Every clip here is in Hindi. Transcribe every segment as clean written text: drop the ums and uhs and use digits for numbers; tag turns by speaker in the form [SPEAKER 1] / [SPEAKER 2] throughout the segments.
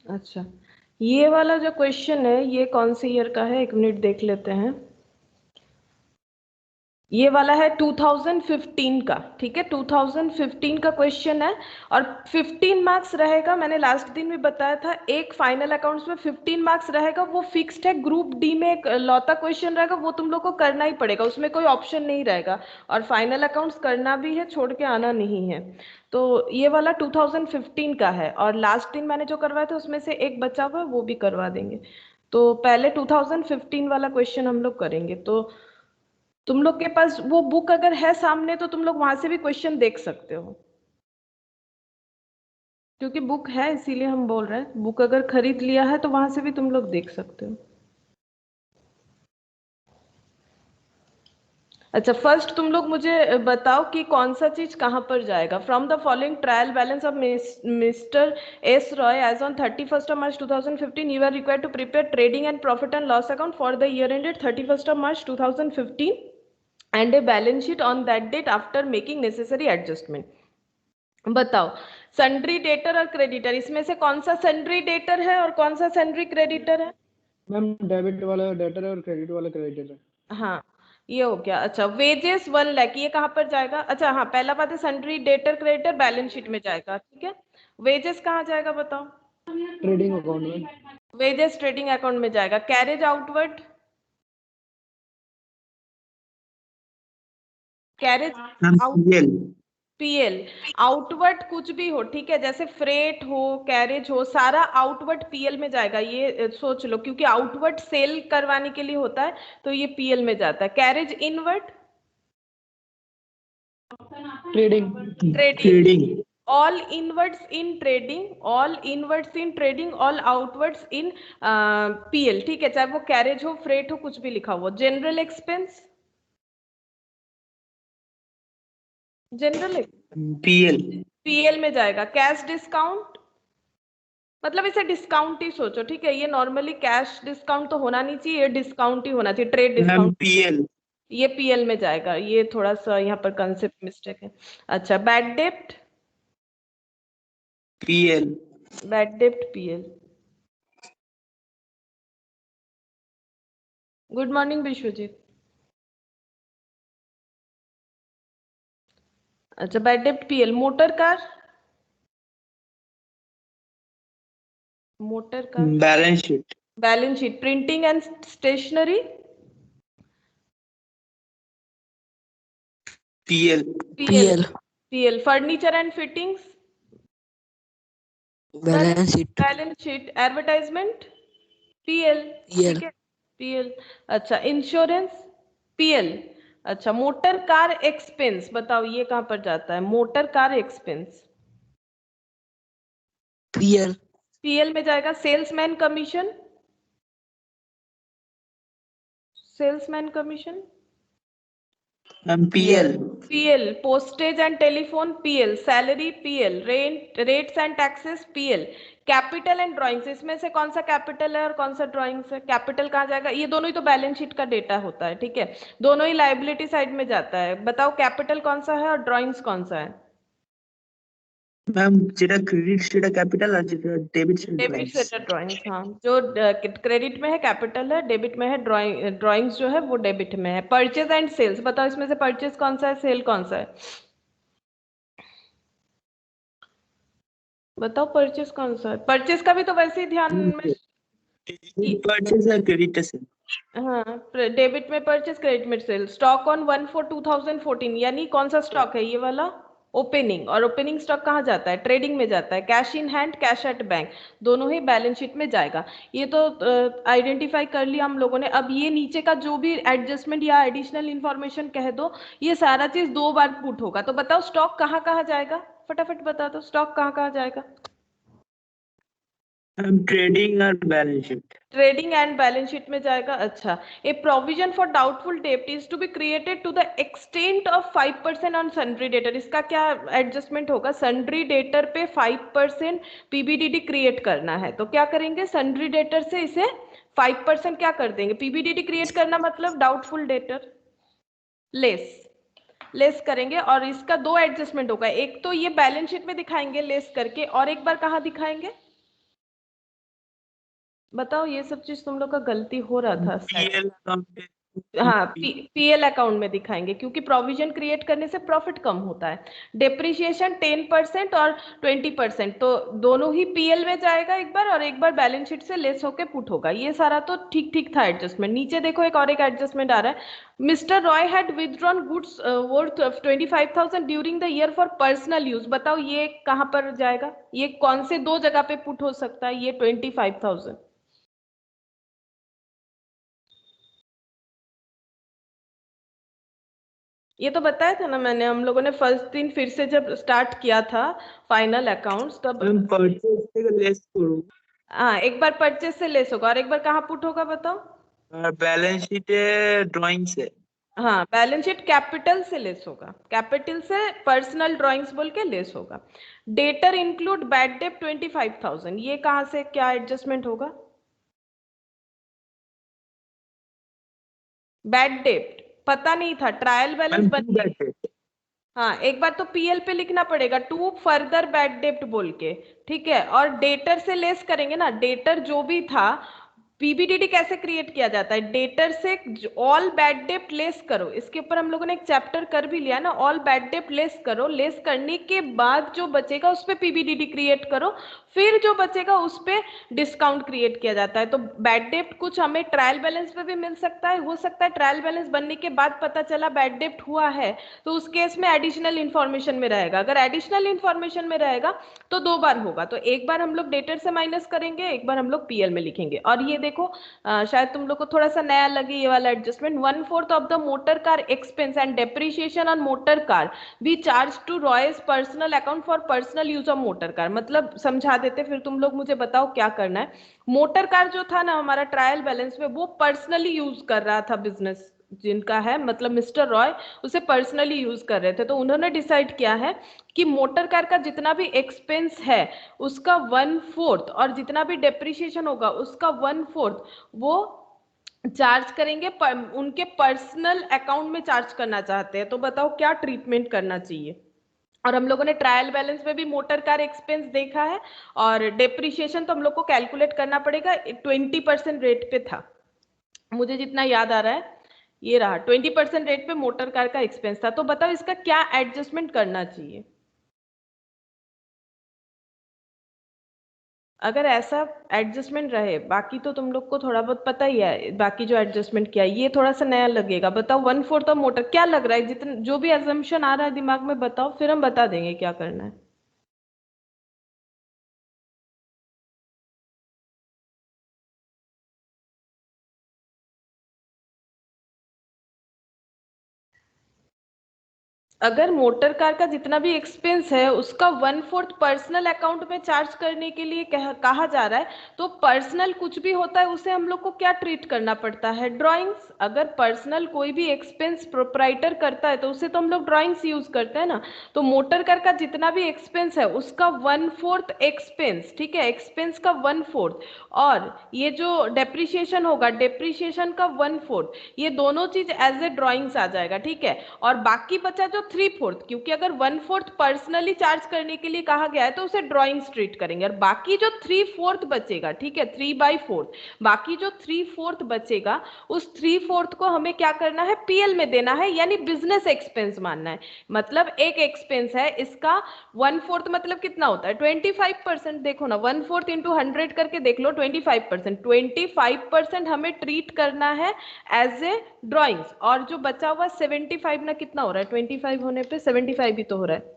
[SPEAKER 1] अच्छा, ये वाला जो क्वेश्चन है ये कौन से ईयर का है, 1 मिनट देख लेते हैं। ये वाला है 2015 का, ठीक है, 2015 का क्वेश्चन है। और 15 मार्क्स रहेगा, मैंने लास्ट दिन भी बताया था, एक फाइनल अकाउंट्स में 15 मार्क्स रहेगा, वो फिक्स्ड है। ग्रुप डी में एक लौता क्वेश्चन रहेगा, वो तुम लोग को करना ही पड़ेगा, उसमें कोई ऑप्शन नहीं रहेगा। और फाइनल अकाउंट्स करना भी है, छोड़ के आना नहीं है। तो ये वाला 2015 का है, और लास्ट दिन मैंने जो करवाया था उसमें से एक बचा हुआ है, वो भी करवा देंगे। तो पहले 2015 वाला क्वेश्चन हम लोग करेंगे। तो तुम लोग के पास वो बुक अगर है सामने तो तुम लोग वहां से भी क्वेश्चन देख सकते हो, क्योंकि बुक है इसीलिए हम बोल रहे हैं। बुक अगर खरीद लिया है तो वहां से भी तुम लोग देख सकते हो। अच्छा, फर्स्ट तुम लोग मुझे बताओ कि कौन सा चीज कहां पर जाएगा। From the following trial balance of mister S Roy as on 31 March 2015 you are required to prepare trading and profit and loss account for the year ended 31 March 2015 and a balance sheet on that date after making necessary adjustment. बताओ, सन्ड्री डेटर और क्रेडिटर, इसमें से कौन सा सन्ड्री डेटर है और कौन सा सन्ड्री क्रेडिटर है?
[SPEAKER 2] मैम डेबिट वाला डेटर है और क्रेडिट वाला क्रेडिटर है।
[SPEAKER 1] हाँ, ये हो गया। अच्छा, वेजेस 1 लाख, ये कहाँ पर जाएगा? अच्छा हाँ, पहला बात है sundry debtor creditor balance sheet में जाएगा, ठीक है। वेजेस कहाँ जाएगा बताओ?
[SPEAKER 2] ट्रेडिंग अकाउंट में।
[SPEAKER 1] वेजेस ट्रेडिंग अकाउंट में जाएगा। Carriage outward, carriage
[SPEAKER 3] PL.
[SPEAKER 1] PL. Outward कुछ भी हो, ठीक है, जैसे फ्रेट हो, कैरेज हो, सारा आउटवर्ड पीएल में जाएगा। ये सोच लो, क्योंकि आउटवर्ड सेल करवाने के लिए होता है, तो ये पीएल में जाता है। Carriage inward,
[SPEAKER 2] trading.
[SPEAKER 1] Trading.
[SPEAKER 3] Trading.
[SPEAKER 1] All inwards in trading, all inwards in trading, all outwards in PL, ठीक है, चाहे वो कैरेज हो, फ्रेट हो, कुछ भी लिखा हुआ। General expense, general
[SPEAKER 3] PL.
[SPEAKER 1] PL में जाएगा। कैश डिस्काउंट, मतलब इसे डिस्काउंट ही सोचो, ठीक है, ये नॉर्मली कैश डिस्काउंट तो होना नहीं चाहिए, ये डिस्काउंट ही होना चाहिए, ट्रेड
[SPEAKER 3] मैम
[SPEAKER 1] डिस्काउंट।
[SPEAKER 3] पीएल।
[SPEAKER 1] ये पीएल में जाएगा, ये थोड़ा सा यहाँ पर कंसेप्ट मिस्टेक है। अच्छा, बैड डेप्ट,
[SPEAKER 3] पीएल।
[SPEAKER 1] बैड डेप्ट पीएल। Good morning Vishwajeet. अच्छा, बैड डेप्ट PL. Motor car, motor car
[SPEAKER 3] balance sheet.
[SPEAKER 1] Balance sheet. Printing and stationery,
[SPEAKER 3] PL.
[SPEAKER 1] PL. PL. Furniture and fittings,
[SPEAKER 4] balance sheet.
[SPEAKER 1] Balance sheet. Advertisement, PL, ठीक है, पीएल। अच्छा, इंश्योरेंस, पीएल। अच्छा, मोटर कार एक्सपेंस, बताओ ये कहां पर जाता है? Motor car expense
[SPEAKER 4] PL.
[SPEAKER 1] PL में जाएगा। Salesman commission, salesman commission,
[SPEAKER 3] ma'am PL.
[SPEAKER 1] PL. Postage and telephone, PL. Salary, PL. Rent, rates and taxes, PL. Capital and drawings, इसमें से कौन सा कैपिटल है और कौन सा ड्राइंग्स है? कैपिटल कहाँ जाएगा? ये दोनों ही तो बैलेंस शीट का डेटा होता है, ठीक है, दोनों ही लाइबिलिटी साइड में जाता है। बताओ कैपिटल कौन सा है और ड्राइंग्स कौन सा है?
[SPEAKER 3] मैम যেটা ক্রেডিট সেটা ক্যাপিটাল আর যেটা ডেবিট সেটা
[SPEAKER 1] डेबिट
[SPEAKER 3] ड्राइंग्स।
[SPEAKER 1] से ड्राइंग्स, हाँ, जो क्रेडिट में है कैपिटल है, डेबिट में है ड्राइंग्स जो है वो डेबिट में है। परचेज एंड सेल्स, बताओ इसमें से परचेज कौन सा है, सेल कौन सा है? बताओ परचेज कौन सा है? परचेज का भी तो वैसे ही ध्यान में।
[SPEAKER 3] परचेज और क्रेडिट से।
[SPEAKER 1] हाँ, डेबिट में परचेज, क्रेडिट में सेल। स्टॉक ऑन 1/4/2014, यानी कौन सा स्टॉक है ये वाला? ओपनिंग। और ओपनिंग स्टॉक कहाँ जाता है? ट्रेडिंग में जाता है। Cash in hand, cash at bank, दोनों ही बैलेंस शीट में जाएगा। ये तो आइडेंटिफाई कर लिया हम लोगों ने। अब ये नीचे का जो भी एडजस्टमेंट या एडिशनल इंफॉर्मेशन कह दो, ये सारा चीज 2 बार पुट होगा। तो बताओ स्टॉक कहाँ कहाँ जाएगा, फटाफट बता दो, स्टॉक कहाँ कहाँ जाएगा?
[SPEAKER 3] मैम ट्रेडिंग और balance sheet.
[SPEAKER 1] Trading and balance sheet में जाएगा। अच्छा, ए प्रोविजन फॉर डाउटफुल डेब्ट is to be created to the extent of 5% on sundry debtor, इसका क्या एडजस्टमेंट होगा? सन्ड्री डेटर पे 5% पीबीडीडी क्रिएट करना है, तो क्या करेंगे? सन्ड्री डेटर से इसे 5% क्या कर देंगे? पीबीडीडी क्रिएट करना मतलब डाउटफुल डेटर लेस, लेस करेंगे। और इसका 2 एडजस्टमेंट होगा, एक तो ये बैलेंस शीट में दिखाएंगे लेस करके, और एक बार कहाँ दिखाएंगे? बताओ, ये सब चीज तुम लोग का गलती हो रहा था शायद।
[SPEAKER 3] पीएल अकाउंट
[SPEAKER 1] हाँ, पीएल अकाउंट में दिखाएंगे क्योंकि प्रोविजन क्रिएट करने से प्रॉफिट कम होता है। डेप्रिसिएशन 10% और 20%, तो दोनों ही पीएल में जाएगा एक बार, और एक बार बैलेंस शीट से लेस होके पुट होगा। ये सारा तो ठीक ठीक था एडजस्टमेंट। नीचे देखो एक और एक एडजस्टमेंट आ रहा है। Mister Roy had withdrawn goods worth 25,000 during the year for personal use. बताओ ये कहाँ पर जाएगा, ये कौन से दो जगह पे पुट हो सकता है ये 25,000? ये तो बताया था ना मैंने, हम लोगों ने फर्स्ट दिन फिर से जब स्टार्ट किया था फाइनल अकाउंट्स तब।
[SPEAKER 3] मैम परचेज से लेस करूँ
[SPEAKER 1] हाँ, एक बार परचेज से लेस होगा और एक बार कहाँ पुट होगा बताओ?
[SPEAKER 3] बैलेंस शीट ड्राइंग से।
[SPEAKER 1] हाँ, बैलेंस शीट कैपिटल से लेस होगा, कैपिटल से पर्सनल ड्राइंग्स बोल के लेस होगा। डेटर इंक्लूड बैड डेट 25,000, ये कहाँ से क्या एडजस्टमेंट होगा? बैड डेट पता नहीं था, trial balance
[SPEAKER 3] ma'am
[SPEAKER 1] one
[SPEAKER 3] two
[SPEAKER 1] गई।
[SPEAKER 3] बैड
[SPEAKER 1] हाँ, एक बार तो पीएल पे लिखना पड़ेगा, टू फर्दर बैड डेप्ट बोल के। ठीक है, और डेटर से लेस करेंगे ना, डेटर जो भी था। पीबीडीडी कैसे क्रिएट किया जाता है? डेटर से ऑल बैड डेप्ट लेस करो, इसके ऊपर हम लोगों ने एक चैप्टर कर भी लिया ना। ऑल बैड डेप्ट लेस करो, लेस करने के बाद जो बचेगा उस पे पीबीडीडी क्रिएट करो, फिर जो बचेगा उस पे डिस्काउंट क्रिएट किया जाता है। तो बैड डेप्ट कुछ हमें ट्रायल बैलेंस पे भी मिल सकता है, हो सकता है ट्रायल बैलेंस बनने के बाद पता चला बैड डेप्ट हुआ है, तो उस केस में एडिशनल इंफॉर्मेशन में रहेगा। अगर एडिशनल इंफॉर्मेशन में रहेगा तो दो बार होगा, तो एक बार हम लोग डेटर से माइनस करेंगे, एक बार हम लोग पीएल में लिखेंगे। और ये देखो, शायद तुम लोग को थोड़ा सा नया लगे ये वाला adjustment. 1/4 of the motor car expense and depreciation on motor car be charge to Roy's personal account for personal use of motor car. मतलब समझा देते, फिर तुम लोग मुझे बताओ क्या करना है। मोटर कार जो था ना हमारा ट्रायल बैलेंस में, वो पर्सनली यूज कर रहा था बिजनेस जिनका है, मतलब मिस्टर रॉय उसे पर्सनली यूज कर रहे थे, तो उन्होंने डिसाइड किया है कि मोटर कार का जितना भी एक्सपेंस है उसका 1/4, और जितना भी डेप्रिसिएशन होगा उसका 1/4 वो चार्ज करेंगे, उनके पर्सनल अकाउंट में चार्ज करना चाहते हैं। तो बताओ क्या ट्रीटमेंट करना चाहिए? और हम लोगों ने ट्रायल बैलेंस में भी मोटर कार एक्सपेंस देखा है, और डेप्रिसिएशन तो हम लोग को कैलकुलेट करना पड़ेगा, 20% रेट पे था, मुझे जितना याद आ रहा है। ये रहा 20% रेट पे मोटर कार का एक्सपेंस था। तो बताओ इसका क्या एडजस्टमेंट करना चाहिए? अगर ऐसा एडजस्टमेंट रहे, बाकी तो तुम लोग को थोड़ा बहुत पता ही है, बाकी जो एडजस्टमेंट किया है ये थोड़ा सा नया लगेगा। बताओ 1/4 ऑफ मोटर क्या लग रहा है, जितना जो भी अजम्पशन आ रहा है दिमाग में बताओ, फिर हम बता देंगे क्या करना है। अगर मोटर कार का जितना भी एक्सपेंस है उसका 1/4 पर्सनल अकाउंट में चार्ज करने के लिए कहा जा रहा है, तो पर्सनल कुछ भी होता है उसे हम लोग को क्या ट्रीट करना पड़ता है? ड्राइंग्स। अगर पर्सनल कोई भी एक्सपेंस प्रोप्राइटर करता है तो उसे तो हम लोग ड्राइंग्स यूज करते हैं ना। तो मोटर कार का जितना भी एक्सपेंस है उसका 1/4 एक्सपेंस, ठीक है, एक्सपेंस का 1/4, और ये जो डेप्रिसिएशन होगा डेप्रिसिएशन का 1/4, ये दोनों चीज एज ए ड्राइंग्स आ जाएगा, ठीक है। और बाकी बचा जो 3/4, क्योंकि अगर 1/4 पर्सनली चार्ज करने के लिए कहा गया है तो उसे ड्राइंग्स ट्रीट करेंगे, और बाकी जो 3/4 बचेगा, ठीक है, 3/4, बाकी जो 3/4 बचेगा उस 3/4 को हमें क्या करना है? पीएल में देना है, यानी बिजनेस एक्सपेंस मानना है। मतलब एक एक्सपेंस है, इसका 1/4 मतलब कितना होता है? 25%। देखो ना, 1/4 इंटू 100 करके देख लो, 25%, 25% हमें ट्रीट करना है एज ए ड्राइंग्स। और जो बचा हुआ 75 ना, कितना हो रहा है 25 होने पे? 75 ही तो हो रहा है।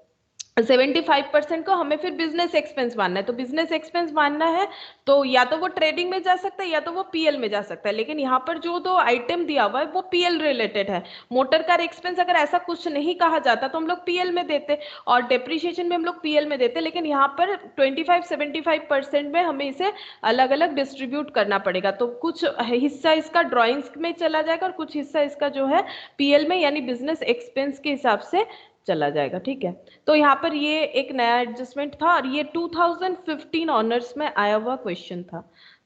[SPEAKER 1] 75% को हमें फिर बिजनेस एक्सपेंस मानना है, तो बिजनेस एक्सपेंस मानना है तो या तो वो ट्रेडिंग में जा सकता है या तो वो पीएल में जा सकता है, लेकिन यहाँ पर जो दो आइटम दिया हुआ है वो पीएल रिलेटेड है। मोटर कार एक्सपेंस अगर ऐसा कुछ नहीं कहा जाता तो हम लोग पीएल में देते, और डेप्रिसिएशन में हम लोग पीएल में देते, लेकिन यहाँ पर 25-75% में हमें इसे अलग अलग डिस्ट्रीब्यूट करना पड़ेगा। तो कुछ हिस्सा इसका ड्रॉइंग्स में चला जाएगा और कुछ हिस्सा इसका जो है पीएल में, यानी बिजनेस एक्सपेंस के हिसाब से चला जाएगा, ठीक है। तो यहाँ पर ये एक नया एडजस्टमेंट था, और ये 2015 ऑनर्स में आया हुआ क्वेश्चन था।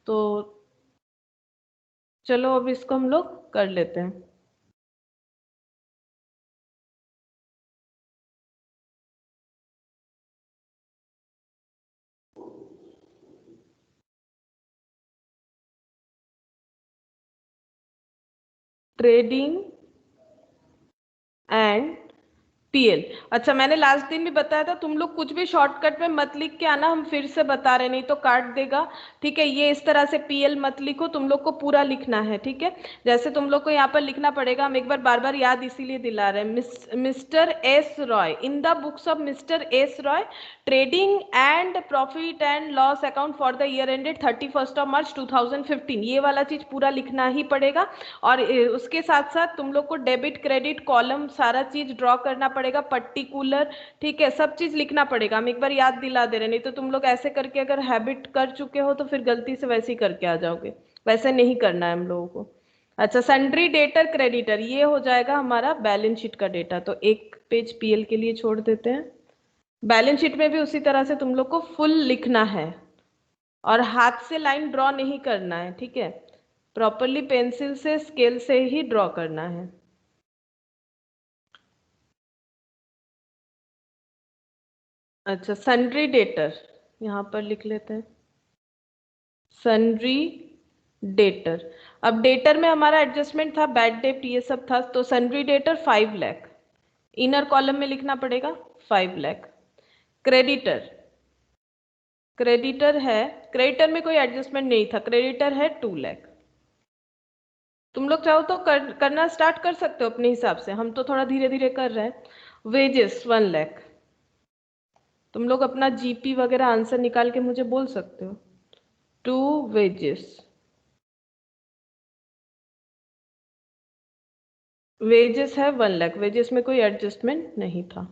[SPEAKER 1] तो चलो अब इसको हम लोग कर लेते हैं। Trading and PL. अच्छा, मैंने लास्ट दिन भी बताया था तुम लोग कुछ भी शॉर्टकट में मत लिख के आना, हम फिर से बता रहे, नहीं तो काट देगा। ठीक है, ये इस तरह से पीएल मत लिखो, तुम लोग को पूरा लिखना है। ठीक है, जैसे तुम लोग को यहाँ पर लिखना पड़ेगा, हम एक बार बार बार याद इसीलिए दिला रहे हैं। Mister S Roy, in the books of mister S Roy, trading and profit and loss account for the year ended 31 मार्च 2015, ये वाला चीज पूरा लिखना ही पड़ेगा। और उसके साथ साथ तुम लोग को डेबिट क्रेडिट कॉलम सारा चीज ड्रॉ करना पड़ेगा, पर्टिकुलर। ठीक है, सब चीज लिखना पड़ेगा, हम एक बार याद दिला दे रहे, नहीं तो तुम लोग ऐसे करके अगर हैबिट कर चुके हो तो फिर गलती से वैसे ही करके आ जाओगे, वैसे नहीं करना है हम लोगों को। अच्छा, सन्ड्री डेटर क्रेडिटर, ये हो जाएगा हमारा बैलेंस शीट का डेटा, तो एक पेज पीएल के लिए छोड़ देते हैं। बैलेंस शीट में भी उसी तरह से तुम लोग को फुल लिखना है और हाथ से लाइन ड्रॉ नहीं करना है। ठीक है, प्रॉपरली पेंसिल से स्केल से ही ड्रॉ करना है। अच्छा, सन्ड्री डेटर यहाँ पर लिख लेते हैं, सन्ड्री डेटर। अब डेटर में हमारा एडजस्टमेंट था, बैड डेट ये सब था, तो sundry debtor 5 lakh, inner column में लिखना पड़ेगा 5 लाख। क्रेडिटर, क्रेडिटर है, क्रेडिटर में कोई एडजस्टमेंट नहीं था, क्रेडिटर है 2 लाख। तुम लोग चाहो तो करना स्टार्ट कर सकते हो अपने हिसाब से, हम तो थोड़ा धीरे धीरे कर रहे हैं। वेजेस 1 लाख, तुम लोग अपना जीपी वगैरह आंसर निकाल के मुझे बोल सकते हो। 2 वेजेस, वेजेस है 1 लाख, वेजेस में कोई एडजस्टमेंट नहीं था।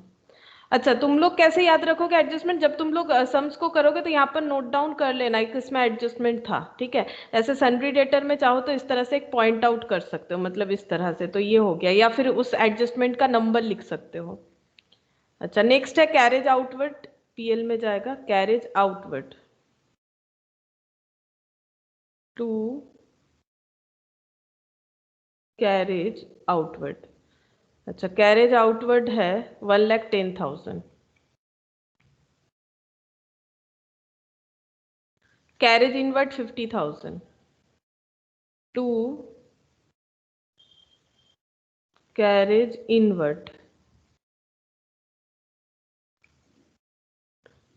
[SPEAKER 1] अच्छा, तुम लोग कैसे याद रखोगे एडजस्टमेंट, जब तुम लोग सम्स को करोगे तो यहाँ पर नोट डाउन कर लेना कि इसमें एडजस्टमेंट था। ठीक है, ऐसे सन्ड्री डेटर में चाहो तो इस तरह से एक पॉइंट आउट कर सकते हो, मतलब इस तरह से, तो ये हो गया, या फिर उस एडजस्टमेंट का नंबर लिख सकते हो। अच्छा, नेक्स्ट है कैरेज आउटवर्ड, पीएल में जाएगा कैरेज आउटवर्ड, 2 कैरेज आउटवर्ड। अच्छा, कैरेज आउटवर्ड है 1,10,000, carriage inward 50,000, 2 carriage inward,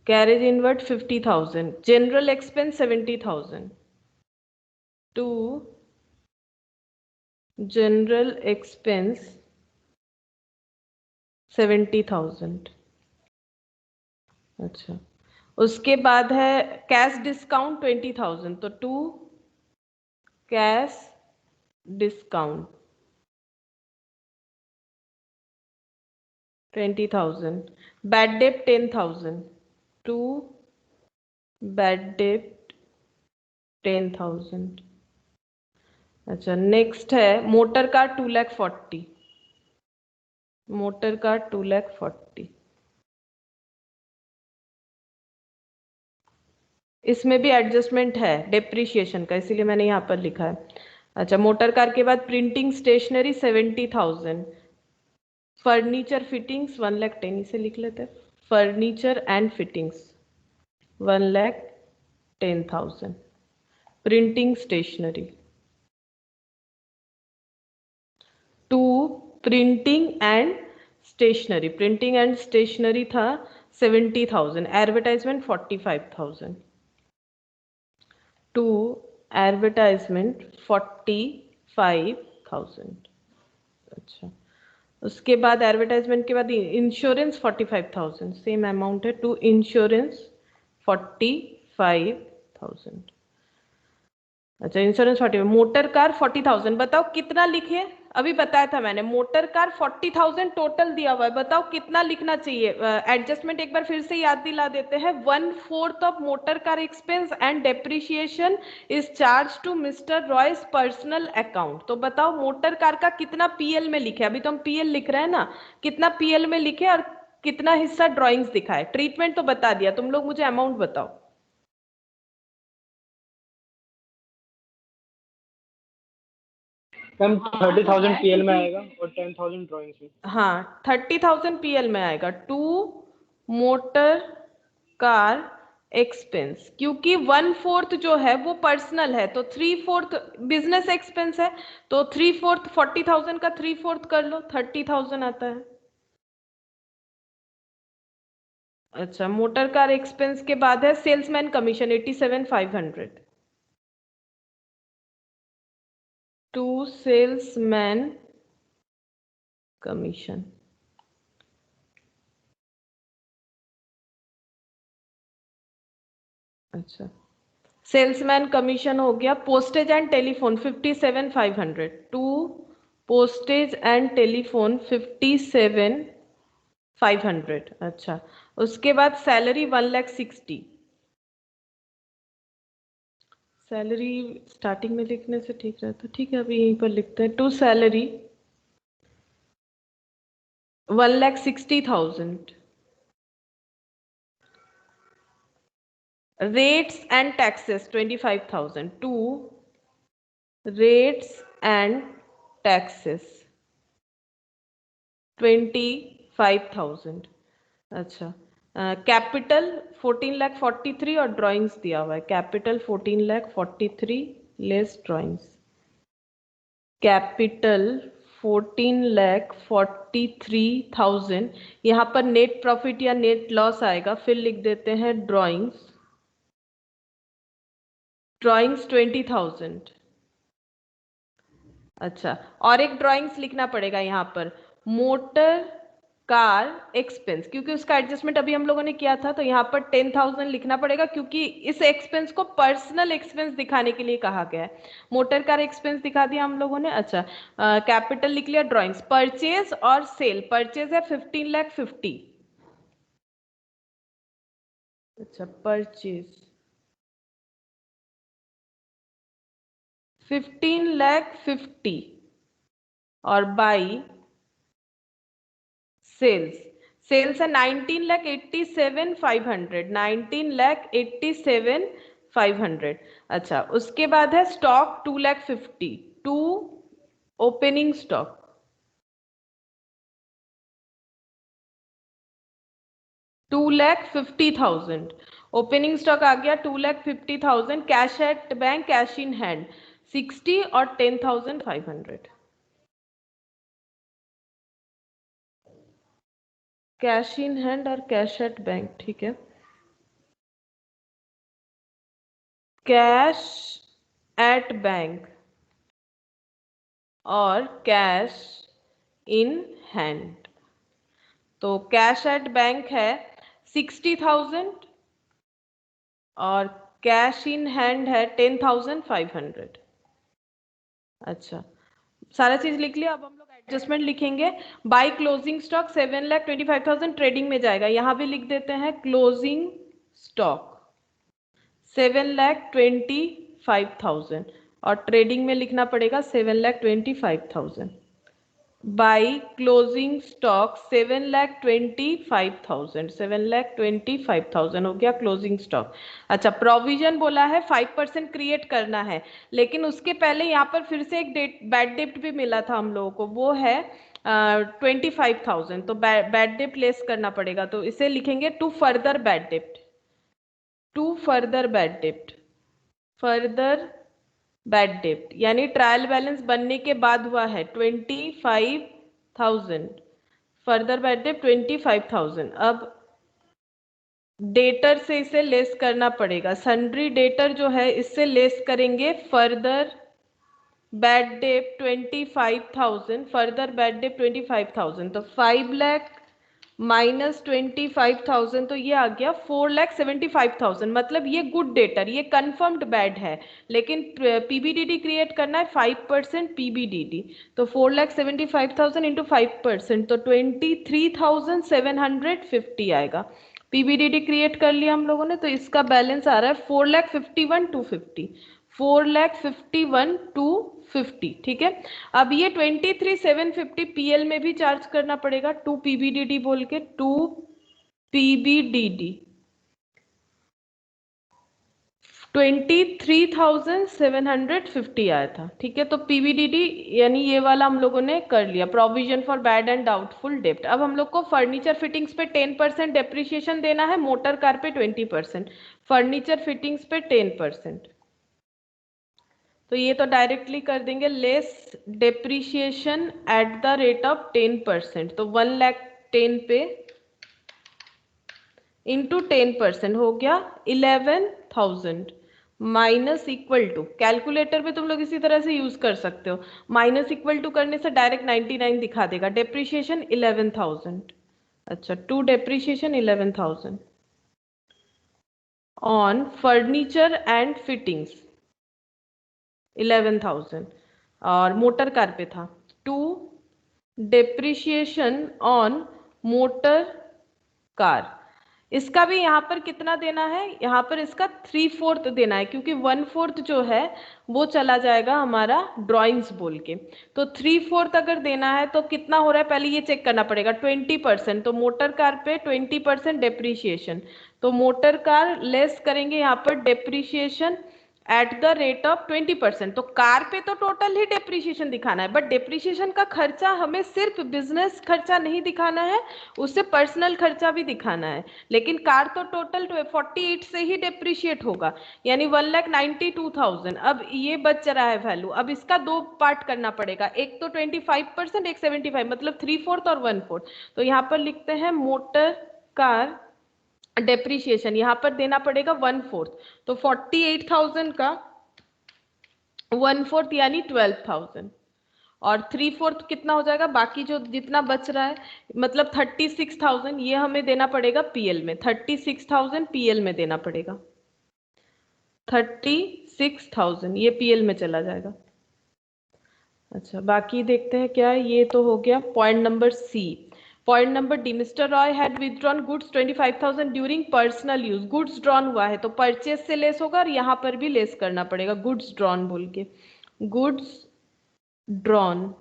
[SPEAKER 1] carriage inward 50,000, general expense 70,000, 2 general expense 70,000। अच्छा, उसके बाद है कैश डिस्काउंट 20,000, तो 2 cash discount 20,000, bad debt 10,000, 2 bad debt 10,000। अच्छा, नेक्स्ट है मोटर कार 2,40,000, मोटर कार 2,40,000, इसमें भी एडजस्टमेंट है डेप्रिसिएशन का, इसीलिए मैंने यहाँ पर लिखा है। अच्छा, मोटर कार के बाद प्रिंटिंग स्टेशनरी 70,000, फर्नीचर फिटिंग्स 1,10,000, इसे लिख लेते हैं, furniture and fittings 1,10,000, printing stationery. 2 printing and stationery, printing and stationery था 70,000, एडवर्टाइजमेंट 45,000, 2 एडवर्टाइजमेंट 45,000। अच्छा, उसके बाद एडवर्टाइजमेंट के बाद इंश्योरेंस 45,000, सेम अमाउंट है, 2 इंश्योरेंस 45,000। अच्छा, इंश्योरेंस 40, मोटर कार 40,000, बताओ कितना लिखे, अभी बताया था मैंने, मोटर कार 40,000 टोटल दिया हुआ है, बताओ कितना लिखना चाहिए। एडजस्टमेंट एक बार फिर से याद दिला देते हैं, 1/4 of motor car expense and depreciation is charge to mister Roy's personal account. तो बताओ मोटर कार का कितना पीएल में लिखे, अभी तो हम पीएल लिख रहे हैं ना, कितना पीएल में लिखे और कितना हिस्सा ड्रॉइंग्स दिखाए। ट्रीटमेंट तो बता दिया, तुम लोग मुझे अमाउंट बताओ।
[SPEAKER 2] मैम 30,000 पीएल में आएगा और 10,000 ड्राइंग्स में।
[SPEAKER 1] हाँ, 30,000 पीएल में आएगा, 2 मोटर कार एक्सपेंस, क्योंकि 1/4 जो है वो पर्सनल है, तो 3/4 बिजनेस एक्सपेंस है, तो 3/4 40,000 का 3/4 कर लो, 30,000 आता है। अच्छा, मोटर कार एक्सपेंस के बाद है salesman commission 87,500 to salesman commission. अच्छा, सेल्समैन कमीशन हो गया। Postage and telephone 57,500 to postage and telephone 57,500। अच्छा, उसके बाद सैलरी 1,60,000। सैलरी स्टार्टिंग में लिखने से ठीक रहता, ठीक है अभी यहीं पर लिखते हैं। To salary 1,60,000। Rates and taxes 25,000 to rates and taxes 25,000। अच्छा, कैपिटल 14,43,000 और ड्राइंग्स दिया हुआ है। Capital 14,43,000 less drawings. कैपिटल 14,43,000। यहाँ पर नेट प्रॉफिट या नेट लॉस आएगा, फिर लिख देते हैं ड्राइंग्स। ड्राइंग्स 20,000। अच्छा, और एक ड्राइंग्स लिखना पड़ेगा यहाँ पर, मोटर कार एक्सपेंस, क्योंकि उसका एडजस्टमेंट अभी हम लोगों ने किया था, तो यहाँ पर 10,000 लिखना पड़ेगा, क्योंकि इस एक्सपेंस को पर्सनल एक्सपेंस दिखाने के लिए कहा गया है। मोटर कार एक्सपेंस दिखा दिया हम लोगों ने। अच्छा, कैपिटल लिख लिया। ड्राइंग्स, परचेज और सेल। परचेज है 15,50,000। अच्छा, परचेज 15,50,000 और बाई सेल्स, सेल्स है 19,87,500। 19,87,500। अच्छा, उसके बाद है stock 2,50,000 to opening stock 2,50,000। Opening stock आ गया 2,50,000। Cash at bank, cash in hand 60 और 10,500। कैश इन हैंड और कैश एट बैंक, ठीक है। कैश एट बैंक और कैश इन हैंड, तो कैश एट बैंक है 60,000 और कैश इन हैंड है 10,500। अच्छा, सारा चीज लिख लिया। अब हम लोग एडजस्टमेंट लिखेंगे। बाय क्लोजिंग स्टॉक 7,25,000 ट्रेडिंग में जाएगा, यहां भी लिख देते हैं क्लोजिंग स्टॉक 7,25,000 और ट्रेडिंग में लिखना पड़ेगा 7,25,000। By closing stock 7,25,000। 7,25,000 हो गया क्लोजिंग स्टॉक। अच्छा, प्रोविजन बोला है 5% क्रिएट करना है, लेकिन उसके पहले यहाँ पर फिर से एक बैड डेप्ट भी मिला था हम लोगों को, वो है 25,000, तो बैड डेप्ट लेस करना पड़ेगा, तो इसे लिखेंगे to further bad dept. To further bad dept, further bad डेप्ट यानी ट्रायल बैलेंस बनने के बाद हुआ है 25,000। फर्दर बैड डेप्ट 25,000। अब डेटर से इसे लेस करना पड़ेगा। सन्ड्री डेटर जो है इससे लेस करेंगे फर्दर बैड डेप्ट 25,000। फर्दर बैड डेप्ट 25,000, तो 5 लाख माइनस 25,000, तो ये आ गया 4,75,000। मतलब ये गुड डेटर, ये कंफर्म्ड बैड है, लेकिन पीबीडीडी क्रिएट करना है 5% पीबीडीडी, तो 4,75,000 इंटू 5%, तो 23,750 आएगा। पीबीडीडी क्रिएट कर लिया हम लोगों ने, तो इसका बैलेंस आ रहा है 4,51,250। 4,51,250, ठीक है। अब ये 23,750 पीएल में भी चार्ज करना पड़ेगा, टू पीबीडीडी बोल के, टू पीबीडीडी 23,750 आया था, ठीक है। तो पीवीडीडी यानी ये वाला हम लोगों ने कर लिया, provision for bad and doubtful डेब्ट। अब हम लोग को फर्नीचर फिटिंग्स पे 10% डेप्रिसिएशन देना है, मोटर कार पे 20%, फर्नीचर फिटिंग्स पे 10%। तो ये तो डायरेक्टली कर देंगे, less depreciation eight the rate of 10%, तो 1,10,000 पे इंटू 10% हो गया 11,000 माइनस इक्वल टू, कैलकुलेटर पे तुम लोग इसी तरह से यूज कर सकते हो, माइनस इक्वल टू करने से डायरेक्ट 99 दिखा देगा, डेप्रिसिएशन 11,000। अच्छा, to depreciation 11,000 on furniture and fittings 11,000, और मोटर कार पे था to depreciation on motor car. इसका भी यहाँ पर कितना देना है, यहाँ पर इसका 3/4 देना है, क्योंकि 1/4 जो है वो चला जाएगा हमारा ड्राइंग्स बोल के। तो 3/4 अगर देना है तो कितना हो रहा है, पहले ये चेक करना पड़ेगा। 20%, तो मोटर कार पे 20% डेप्रीशिएशन, तो मोटर कार लेस करेंगे यहाँ पर depreciation eight the rate of 20%। तो कार पे तो टोटल ही डेप्रीशिएशन दिखाना है, बट डेप्रीशिएशन का खर्चा हमें सिर्फ बिजनेस खर्चा नहीं दिखाना है, उससे पर्सनल खर्चा भी दिखाना है। लेकिन कार तो टोटल 48 से ही डेप्रीशिएट होगा, यानी 1,92,000। अब ये बच रहा है वैल्यू, अब इसका दो पार्ट करना पड़ेगा, एक तो 25%, एक 75, मतलब 3/4 और 1/4। तो यहाँ पर लिखते हैं मोटर कार डेप्रीशिएशन, यहाँ पर देना पड़ेगा 1/4, तो 48,000 का 1/4 यानी 12,000, और 3/4 कितना हो जाएगा, बाकी जो जितना बच रहा है मतलब 36,000, ये हमें देना पड़ेगा पीएल में, 36,000 पीएल में देना पड़ेगा, 36,000 ये पीएल में चला जाएगा। अच्छा, बाकी देखते हैं क्या है, ये तो हो गया point number C. Point number D, mister Roy had withdrawn goods 25,000 during personal use. Goods drawn हुआ है तो परचेज से लेस होगा, और यहाँ पर भी लेस करना पड़ेगा, गुड्स ड्रॉन बोल के, गुड्स ड्रॉन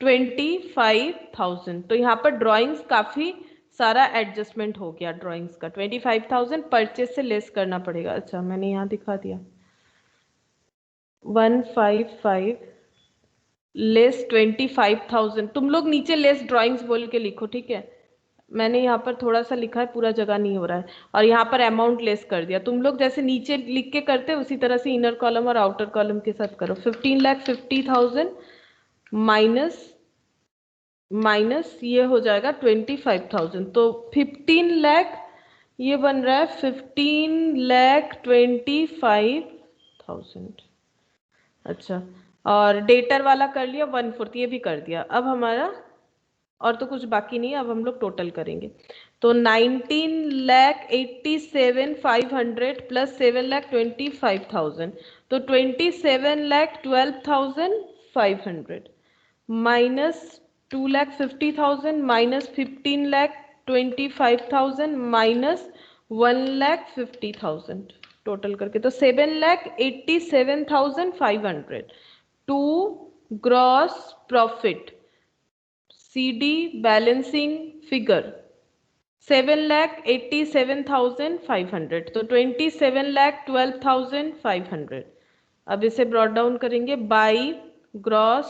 [SPEAKER 1] 25,000। तो यहाँ पर ड्राइंग्स काफी सारा एडजस्टमेंट हो गया, ड्राइंग्स का 25,000 परचेज से लेस करना पड़ेगा। अच्छा, मैंने यहाँ दिखा दिया 155 लेस 25,000, तुम लोग नीचे लेस ड्राइंग्स बोल के लिखो, ठीक है। मैंने यहाँ पर थोड़ा सा लिखा है, पूरा जगह नहीं हो रहा है, और यहाँ पर अमाउंट लेस कर दिया। तुम लोग जैसे नीचे लिख के करते उसी तरह से इनर कॉलम और आउटर कॉलम के साथ करो। 15,50,000 माइनस ये हो जाएगा 25,000, तो 15 लाख ये बन रहा है 15,25,000। अच्छा, और डेटर वाला कर लिया 1/4, ये भी कर दिया। अब हमारा और तो कुछ बाकी नहीं है, अब हम लोग टोटल करेंगे। तो 19,87,500 प्लस 7,25,000, तो 27,12,500 माइनस 2,50,000 माइनस 15,25,000 माइनस 1,50,000 टोटल करके, तो 7,87,500 to gross profit CD balancing figure 7,87,500, तो 27,12,500। अब इसे ब्रॉट डाउन करेंगे बाई ग्रॉस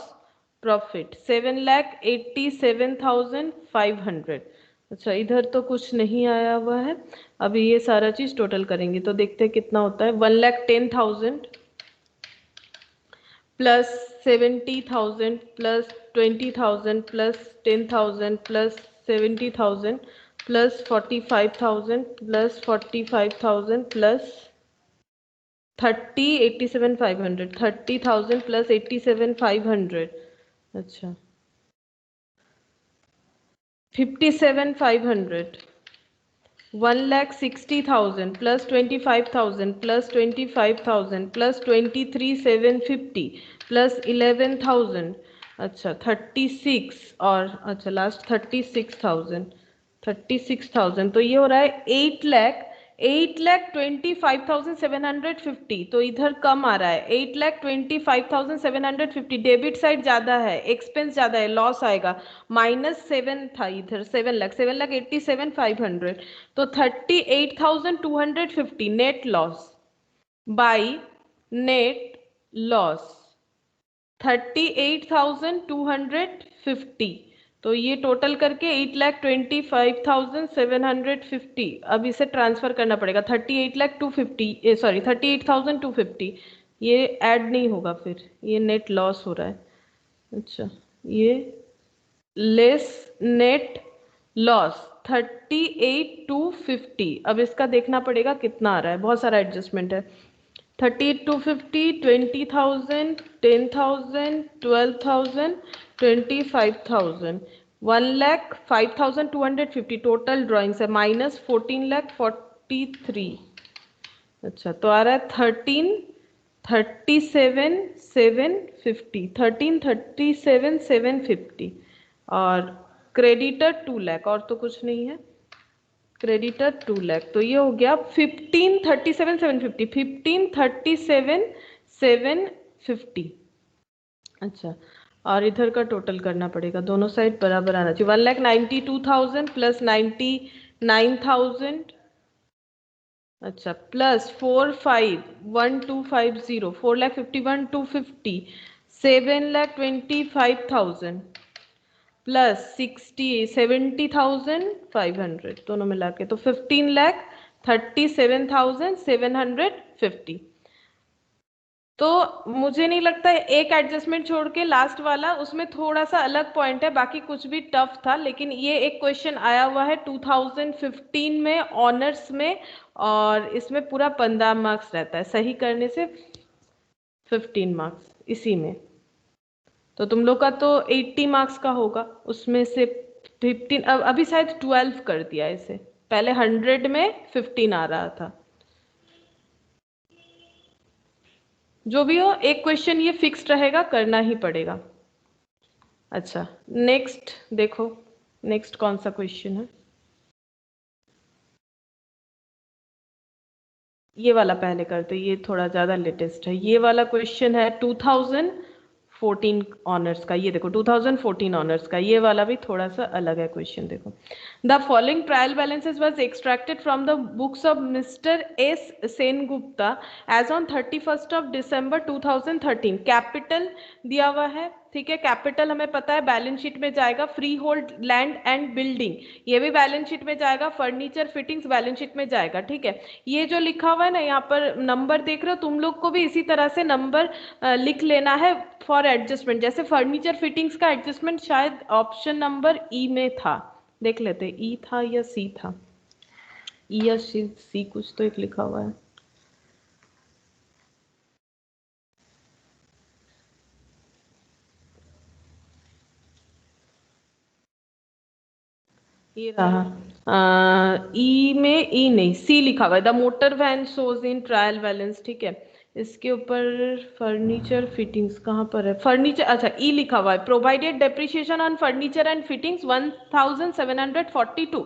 [SPEAKER 1] प्रॉफिट 7,87,500। अच्छा, इधर तो कुछ नहीं आया हुआ है, अभी ये सारा चीज टोटल करेंगे तो देखते हैं कितना होता है। 1,10,000 plus 70,000 plus 20,000 plus 10,000 plus 70,000 plus 45,000 plus 45,000 plus 87,500, 30,000 plus 87,500। अच्छा, 57,500, 1,60,000 प्लस 25,000 प्लस 25,000 प्लस 23,750 प्लस 11,000। अच्छा, 36 और अच्छा लास्ट 36,000, तो ये हो रहा है 8,25,750, तो इधर कम आ रहा है। 8,25,750, डेबिट साइड ज्यादा है, एक्सपेंस ज्यादा है, लॉस आएगा। -7 था इधर, 7,87,500, तो 38,250 net loss by net loss 38,250, तो ये टोटल करके 8,25,750। अब इसे ट्रांसफर करना पड़ेगा 38,250, सॉरी 38,250, ये ऐड नहीं होगा, फिर ये नेट लॉस हो रहा है। अच्छा, ये लेस नेट लॉस 38,250। अब इसका देखना पड़ेगा कितना आ रहा है, बहुत सारा एडजस्टमेंट है। 38,250, 20,000, 10,000, 12,000, 25,000, 1,05,250 टोटल ड्राइंग्स है, माइनस 14,43। अच्छा, तो आ रहा है 13,37,750, 13,37,750, और क्रेडिटर 2 लाख, और तो कुछ नहीं है। क्रेडिटर 2 लाख, तो ये हो गया 15,37,750, 15,37,750। अच्छा, और इधर का टोटल करना पड़ेगा, दोनों साइड बराबर आना चाहिए। 1,92,000 प्लस 99,000, अच्छा, प्लस 4,5,1,250, 4,51,250, 7,25,000 प्लस 70,500, दोनों मिला के तो 15,37,750। तो मुझे नहीं लगता है, एक एडजस्टमेंट छोड़ के लास्ट वाला उसमें थोड़ा सा अलग पॉइंट है, बाकी कुछ भी टफ था। लेकिन ये एक क्वेश्चन आया हुआ है 2015 में ऑनर्स में, और इसमें पूरा 15 मार्क्स रहता है, सही करने से 15 मार्क्स इसी में। तो तुम लोग का तो 80 मार्क्स का होगा, उसमें से 15, अब अभी शायद 12 कर दिया इसे, पहले 100 में 15 आ रहा था। जो भी हो, एक क्वेश्चन ये फिक्स्ड रहेगा, करना ही पड़ेगा। अच्छा, नेक्स्ट देखो, नेक्स्ट कौन सा क्वेश्चन है। ये वाला पहले करते, ये थोड़ा ज्यादा लेटेस्ट है। ये वाला क्वेश्चन है 2014 ऑनर्स का। ये देखो 2014 ऑनर्स का, ये वाला भी थोड़ा सा अलग है क्वेश्चन। देखो, the following trial balances was extracted from the books of mister S Sengupta as on 31st of December 2013। Capital दिया हुआ है, ठीक है, कैपिटल हमें पता है बैलेंस शीट में जाएगा। Free hold land and building, ये भी बैलेंस शीट में जाएगा। फर्नीचर फिटिंग्स बैलेंस शीट में जाएगा, ठीक है। ये जो लिखा हुआ है ना, यहाँ पर नंबर देख रहे हो, तुम लोग को भी इसी तरह से नंबर लिख लेना है फॉर एडजस्टमेंट। जैसे फर्नीचर फिटिंग्स का एडजस्टमेंट शायद ऑप्शन नंबर ई में था, देख लेते, ई था या सी था, ई या सी कुछ तो एक लिखा हुआ है। ये रहा, ई में, ई नहीं, सी लिखा हुआ है। The motor van shows in trial balance, ठीक है। इसके ऊपर फर्नीचर फिटिंग्स कहाँ पर है, फर्नीचर, अच्छा, ई लिखा हुआ है। Provided depreciation on furniture and fittings 1,742।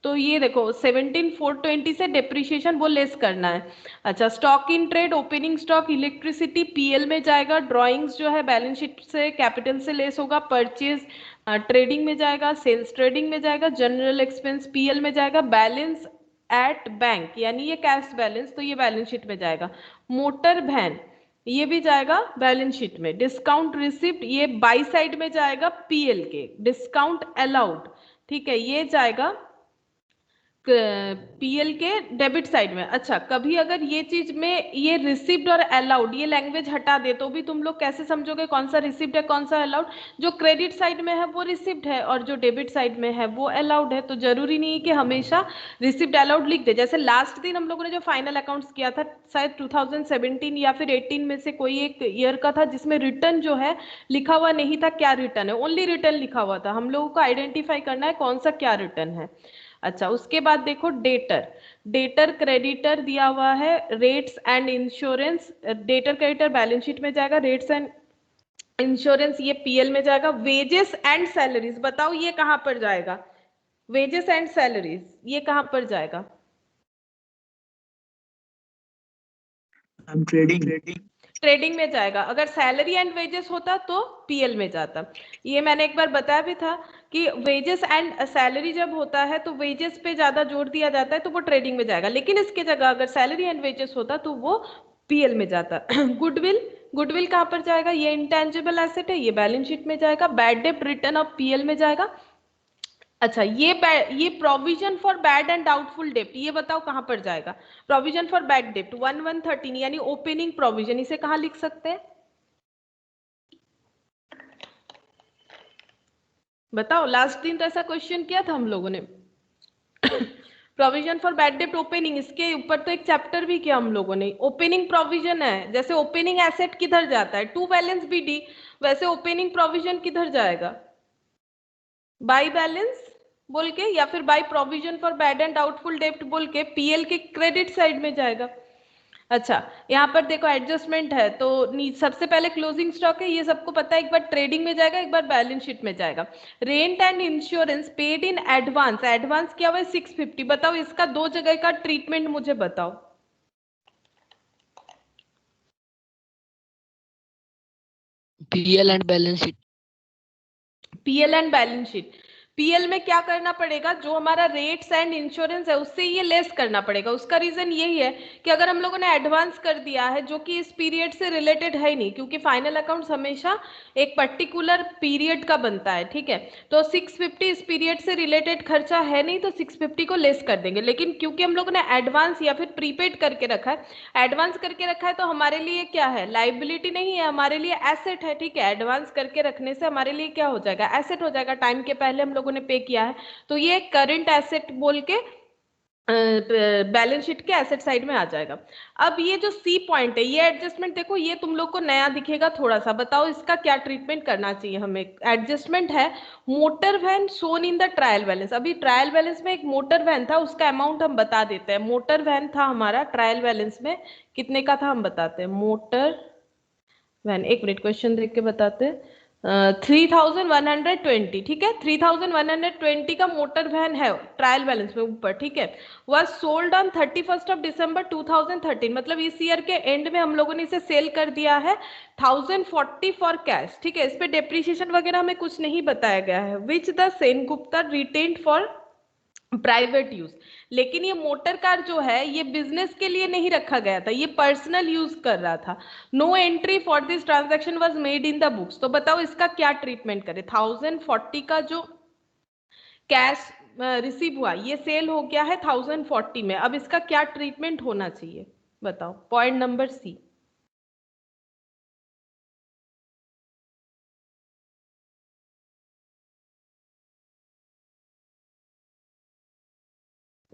[SPEAKER 1] तो ये देखो 17,420 से डेप्रिसिएशन वो लेस करना है। अच्छा, stock in trade, opening stock, electricity PL में जाएगा। ड्राइंग्स जो है बैलेंस शीट से कैपिटल से लेस होगा। परचेज ट्रेडिंग में जाएगा, सेल्स ट्रेडिंग में जाएगा। जनरल एक्सपेंस पीएल में जाएगा। बैलेंस एट बैंक, यानी ये कैश बैलेंस, तो ये बैलेंस शीट में जाएगा। मोटर वैन, ये भी जाएगा बैलेंस शीट में। डिस्काउंट रिसिप्ट, ये बाई साइड में जाएगा पीएल के। डिस्काउंट अलाउड, ठीक है, ये जाएगा पीएल के डेबिट साइड में। अच्छा, कभी अगर ये चीज में ये रिसिप्ट और अलाउड ये लैंग्वेज हटा दे तो भी तुम लोग कैसे समझोगे कौन सा रिसिप्ट है कौन सा अलाउड। जो क्रेडिट साइड में है वो रिसिप्ट है, और जो डेबिट साइड में है वो अलाउड है। तो जरूरी नहीं है कि हमेशा रिसिप्ट अलाउड लिख दे। जैसे लास्ट दिन हम लोगों ने जो फाइनल अकाउंट्स किया था, शायद 2017 या फिर 18 में से कोई एक ईयर का था, जिसमें रिटर्न जो है लिखा हुआ नहीं था क्या रिटर्न है, ओनली रिटर्न लिखा हुआ था। हम लोगों को आइडेंटिफाई करना है कौन सा क्या रिटर्न है। अच्छा, उसके बाद देखो डेटर, डेटर क्रेडिटर दिया हुआ है। Rates and insurance, debtor creditor balance sheet में जाएगा। रेट्स एंड इंश्योरेंस ये पीएल में जाएगा। वेजेस एंड सैलरीज, बताओ ये कहां पर जाएगा, वेजेस एंड सैलरीज ये कहां पर जाएगा।
[SPEAKER 3] Ma'am trading.
[SPEAKER 1] ट्रेडिंग में जाएगा। अगर सैलरी एंड वेजेस होता तो पीएल में जाता। ये मैंने एक बार बताया भी था कि वेजेस एंड सैलरी जब होता है तो वेजेस पे ज्यादा जोर दिया जाता है तो वो ट्रेडिंग में जाएगा, लेकिन इसके जगह अगर सैलरी एंड वेजेस होता तो वो पीएल में जाता। गुडविल, गुडविल कहाँ पर जाएगा? ये इंटेंजिबल एसेट है, ये बैलेंस शीट में जाएगा। बैड डेब्ट रिटर्न ऑफ पीएल में जाएगा। अच्छा, ये provision for bad and doubtful डेप्ट, ये बताओ कहां पर जाएगा? प्रोविजन फॉर बैड डेप्ट 1113 यानी ओपनिंग प्रोविजन, इसे कहां लिख सकते हैं? बताओ, लास्ट दिन तो ऐसा क्वेश्चन किया था हम लोगों ने। प्रोविजन फॉर बैड डेप्ट ओपनिंग, इसके ऊपर तो एक चैप्टर भी किया हम लोगों ने। ओपनिंग प्रोविजन है, जैसे ओपनिंग एसेट किधर जाता है? टू बैलेंस बीडी, वैसे ओपनिंग प्रोविजन किधर जाएगा? बाई बैलेंस बोल के या फिर by provision for bad and doubtful डेप्ट बोल के पीएल के क्रेडिट साइड में जाएगा। अच्छा, यहाँ पर देखो एडजस्टमेंट है तो सबसे पहले क्लोजिंग स्टॉक है, ये सबको पता है। एक बार ट्रेडिंग में जाएगा, एक बार बैलेंस शीट में जाएगा। Rent and insurance paid in advance, advance क्या हुआ है? 650। बताओ इसका दो जगह का ट्रीटमेंट मुझे बताओ।
[SPEAKER 4] PL and balance sheet.
[SPEAKER 1] PL and balance sheet, PL में क्या करना पड़ेगा? जो हमारा रेट्स एंड इंश्योरेंस है उससे ये लेस करना पड़ेगा। उसका रीजन यही है कि अगर हम लोगों ने एडवांस कर दिया है जो कि इस पीरियड से रिलेटेड है ही नहीं, क्योंकि फाइनल अकाउंट्स हमेशा एक पर्टिकुलर पीरियड का बनता है, ठीक है? तो 650 इस पीरियड से रिलेटेड खर्चा है नहीं, तो 650 को लेस कर देंगे। लेकिन क्योंकि हम लोगों ने एडवांस या फिर प्रीपेड करके रखा है, एडवांस करके रखा है तो हमारे लिए क्या है? लाइबिलिटी नहीं है, हमारे लिए एसेट है, ठीक है? एडवांस करके रखने से हमारे लिए क्या हो जाएगा? एसेट हो जाएगा। टाइम के पहले हम लोगों ने पे किया है, तो ये करंट एसेट बोल के बैलेंस शीट के एसेट साइड में आ जाएगा। अब ये जो सी पॉइंट है, ये एडजस्टमेंट देखो, ये तुम लोग को नया दिखेगा थोड़ा सा। बताओ इसका क्या ट्रीटमेंट करना चाहिए हमें? एडजस्टमेंट है motor van shown in the trial balance. अभी ट्रायल बैलेंस में एक मोटर वैन था, उसका अमाउंट हम बता देते हैं। मोटर वैन था हमारा ट्रायल बैलेंस में, कितने का था हम बताते हैं। मोटर वैन, एक मिनट क्वेश्चन देख के बताते हैं। 3120, ठीक है? 3120 का मोटर वैन है ट्रायल बैलेंस में ऊपर, ठीक है? वह सोल्ड ऑन 31 दिसंबर 2013, मतलब इस ईयर के एंड में हम लोगों ने इसे सेल कर दिया है 1040 फॉर कैश, ठीक है? इस पे डेप्रिसिएशन वगैरह हमें कुछ नहीं बताया गया है। Which the Sen Gupta retained for private use. लेकिन ये मोटर कार जो है ये बिजनेस के लिए नहीं रखा गया था, ये पर्सनल यूज कर रहा था। No entry for this transaction was made in the books. तो बताओ इसका क्या ट्रीटमेंट करे? 1040 का जो कैश रिसीव हुआ, ये सेल हो गया है 1040 में। अब इसका क्या ट्रीटमेंट होना चाहिए बताओ? Point number C.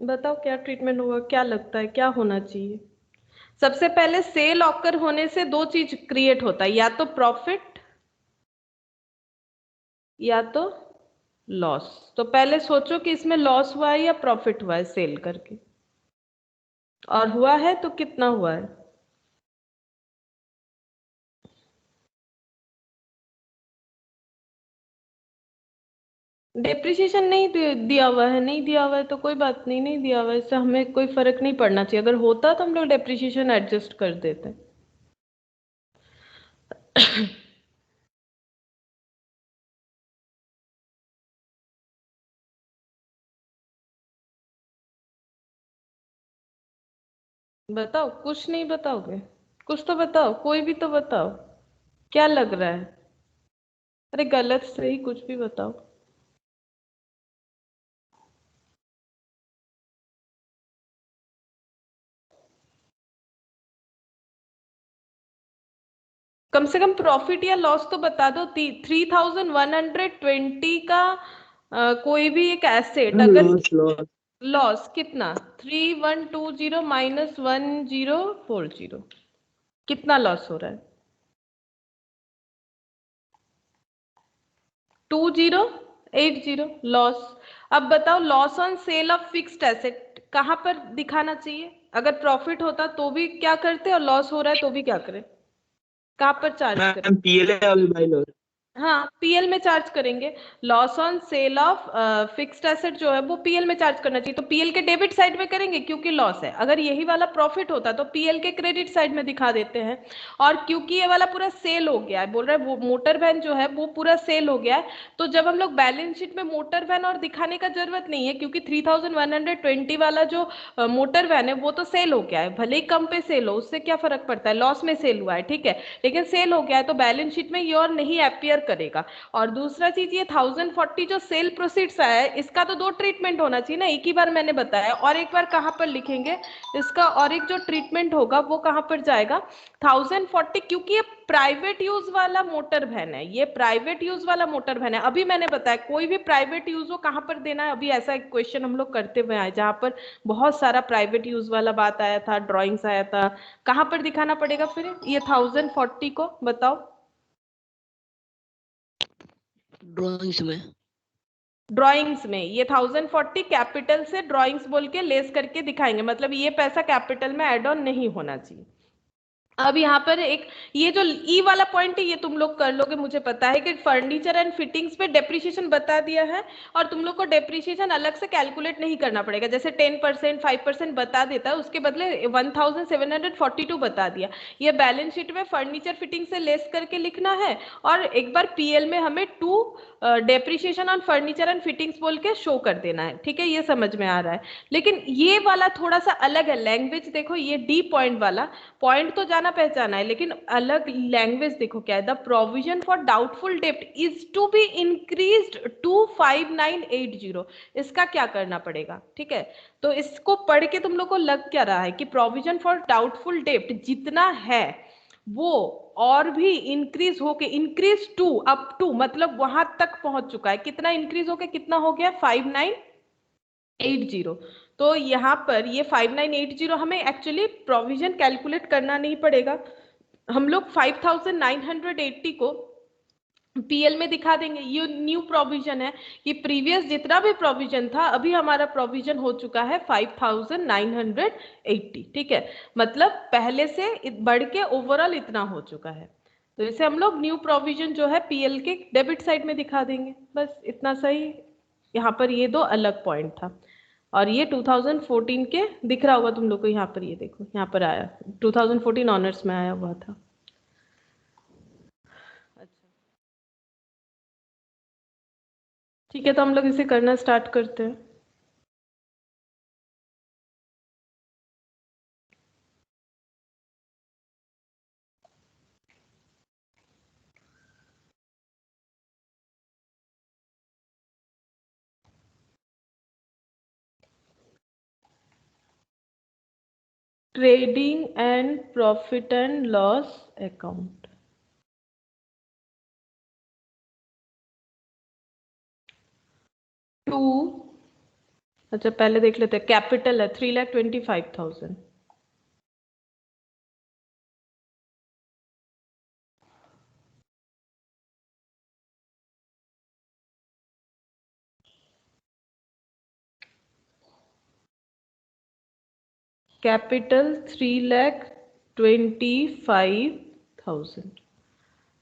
[SPEAKER 1] बताओ क्या ट्रीटमेंट होगा, क्या लगता है क्या होना चाहिए? सबसे पहले सेल ऑकर होने से दो चीज क्रिएट होता है, या तो प्रॉफिट या तो लॉस। तो पहले सोचो कि इसमें लॉस हुआ है या प्रॉफिट हुआ है सेल करके, और हुआ है तो कितना हुआ है? डेप्रिसिएशन नहीं दिया हुआ है, नहीं दिया हुआ है तो कोई बात नहीं, नहीं दिया हुआ है, इससे हमें कोई फर्क नहीं पड़ना चाहिए। अगर होता तो हम लोग डेप्रिसिएशन एडजस्ट कर देते। बताओ, कुछ नहीं बताओगे? कुछ तो बताओ, कोई भी तो बताओ, क्या लग रहा है? अरे गलत सही कुछ भी बताओ। कम से कम प्रॉफिट या लॉस तो बता दो। 3120 का कोई भी एक एसेट अगर
[SPEAKER 3] लॉस
[SPEAKER 1] लॉस कितना? 3120 माइनस 1040, कितना लॉस हो रहा है? 2080 लॉस। अब बताओ loss on sale of fixed asset कहां पर दिखाना चाहिए? अगर प्रॉफिट होता तो भी क्या करते और लॉस हो रहा है तो भी क्या करें? कहां पर चार्ज करें?
[SPEAKER 3] मैम पीएल है अभी बाय लॉस।
[SPEAKER 1] हाँ पीएल में चार्ज करेंगे। Loss on sale of fixed asset जो है वो पीएल में चार्ज करना चाहिए, तो पीएल के डेबिट साइड में करेंगे क्योंकि लॉस है। अगर यही वाला प्रॉफिट होता तो पीएल के क्रेडिट साइड में दिखा देते हैं। और क्योंकि ये वाला पूरा सेल हो गया है, बोल रहा है वो मोटर वैन जो है वो पूरा सेल हो गया है, तो जब हम लोग बैलेंस शीट में मोटर वैन और दिखाने का जरूरत नहीं है, क्योंकि 3120 वाला जो मोटर वैन है वो तो सेल हो गया है, भले ही कम पे सेल हो उससे क्या फर्क पड़ता है, लॉस में सेल हुआ है ठीक है, लेकिन सेल हो गया है तो बैलेंस शीट में ये और नहीं अपियर करेगा। और दूसरा चीज ये 1040 जो सेल प्रोसीड्स आया है इसका तो दो ट्रीटमेंट होना चाहिए ना, एक ही बार मैंने बताया, और एक बार कहां पर लिखेंगे इसका, और एक जो ट्रीटमेंट होगा वो कहां पर जाएगा 1040, क्योंकि ये प्राइवेट यूज वाला मोटर वैन है, ये प्राइवेट यूज वाला मोटर वैन है। अभी मैंने बताया कोई भी प्राइवेट यूज हो कहां पर देना है, अभी ऐसा एक क्वेश्चन हम लोग करते हुए आए जहां पर बहुत सारा प्राइवेट यूज वाला बात आया था, ड्रॉइंग्स आया था, कहां पर दिखाना पड़ेगा फिर ये 1040 को बताओ।
[SPEAKER 4] ड्राइंग्स में।
[SPEAKER 1] ड्राइंग्स में ये 1040 कैपिटल से ड्राइंग्स बोल के लेस करके दिखाएंगे, मतलब ये पैसा कैपिटल में एड ऑन नहीं होना चाहिए। अब यहाँ पर एक ये जो ई वाला पॉइंट है ये तुम लोग कर लोगे, मुझे पता है कि फर्नीचर एंड फिटिंग्स पे डेप्रिसिएशन बता दिया है, और तुम लोग को डेप्रिसिएशन अलग से कैलकुलेट नहीं करना पड़ेगा, जैसे 10% 5% बता देता है उसके बदले 1742 बता दिया। ये बैलेंस शीट में फर्नीचर फिटिंग से लेस करके लिखना है, और एक बार पीएल में हमें depreciation on furniture and fittings बोल के शो कर देना है, ठीक है, ये समझ में आ रहा है। लेकिन ये वाला थोड़ा सा अलग है लैंग्वेज, देखो ये डी पॉइंट वाला पॉइंट तो जाना पहचाना है, लेकिन अलग लैंग्वेज देखो क्या है, द प्रोविजन फॉर डाउटफुल डेप्ट is to be increased to 5980, इसका क्या करना पड़ेगा, ठीक है। तो इसको पढ़ के तुम लोग को लग क्या रहा है कि प्रोविजन फॉर डाउटफुल डेप्ट जितना है वो और भी इंक्रीज होके, इंक्रीज टू अप टू मतलब वहां तक पहुंच चुका है, कितना इंक्रीज होके कितना हो गया 5980। तो यहाँ पर ये 5980 हमें एक्चुअली प्रोविजन कैलकुलेट करना नहीं पड़ेगा, हम लोग 5980 को पीएल में दिखा देंगे। ये न्यू प्रोविजन है, ये प्रीवियस जितना भी प्रोविजन था अभी हमारा प्रोविजन हो चुका है 5980, ठीक है, मतलब पहले से बढ़ के ओवरऑल इतना हो चुका है, तो इसे हम लोग न्यू प्रोविजन जो है पीएल के डेबिट साइड में दिखा देंगे, बस इतना सही। यहाँ पर ये दो अलग पॉइंट था, और ये 2014 के दिख रहा होगा तुम लोग को, यहाँ पर ये देखो यहाँ पर आया 2014 ऑनर्स में आया हुआ था। अच्छा ठीक है, तो हम लोग इसे करना स्टार्ट करते हैं। Trading and profit and loss account, to, अच्छा पहले देख लेते हैं, कैपिटल है 3,25,000, कैपिटल 3,25,000।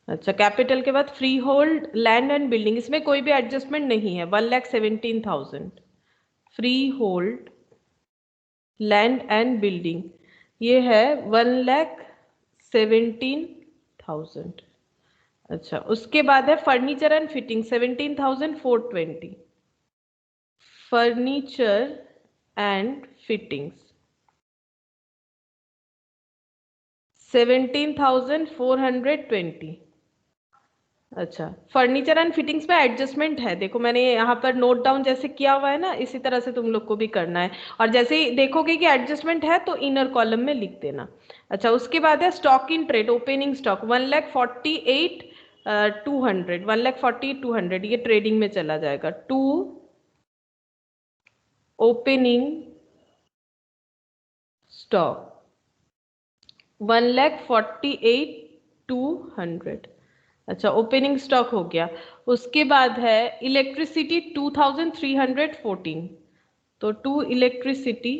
[SPEAKER 1] अच्छा कैपिटल के बाद free hold land and building, इसमें कोई भी एडजस्टमेंट नहीं है, 1,17,000 free hold land and building, ये है 1,17,000। अच्छा उसके बाद है furniture and fitting 17,420, furniture and fittings 17,420। अच्छा फर्नीचर एंड फिटिंग्स में एडजस्टमेंट है, देखो मैंने यहाँ पर नोट डाउन जैसे किया हुआ है ना, इसी तरह से तुम लोग को भी करना है, और जैसे ही देखोगे कि एडजस्टमेंट है तो इनर कॉलम में लिख देना। अच्छा उसके बाद है stock in trade opening stock 1,48,200, 1,48,200 ये ट्रेडिंग में चला जाएगा, टू ओपनिंग स्टॉक 1,48,200। अच्छा ओपनिंग स्टॉक हो गया। उसके बाद है इलेक्ट्रिसिटी 2,314, तो टू इलेक्ट्रिसिटी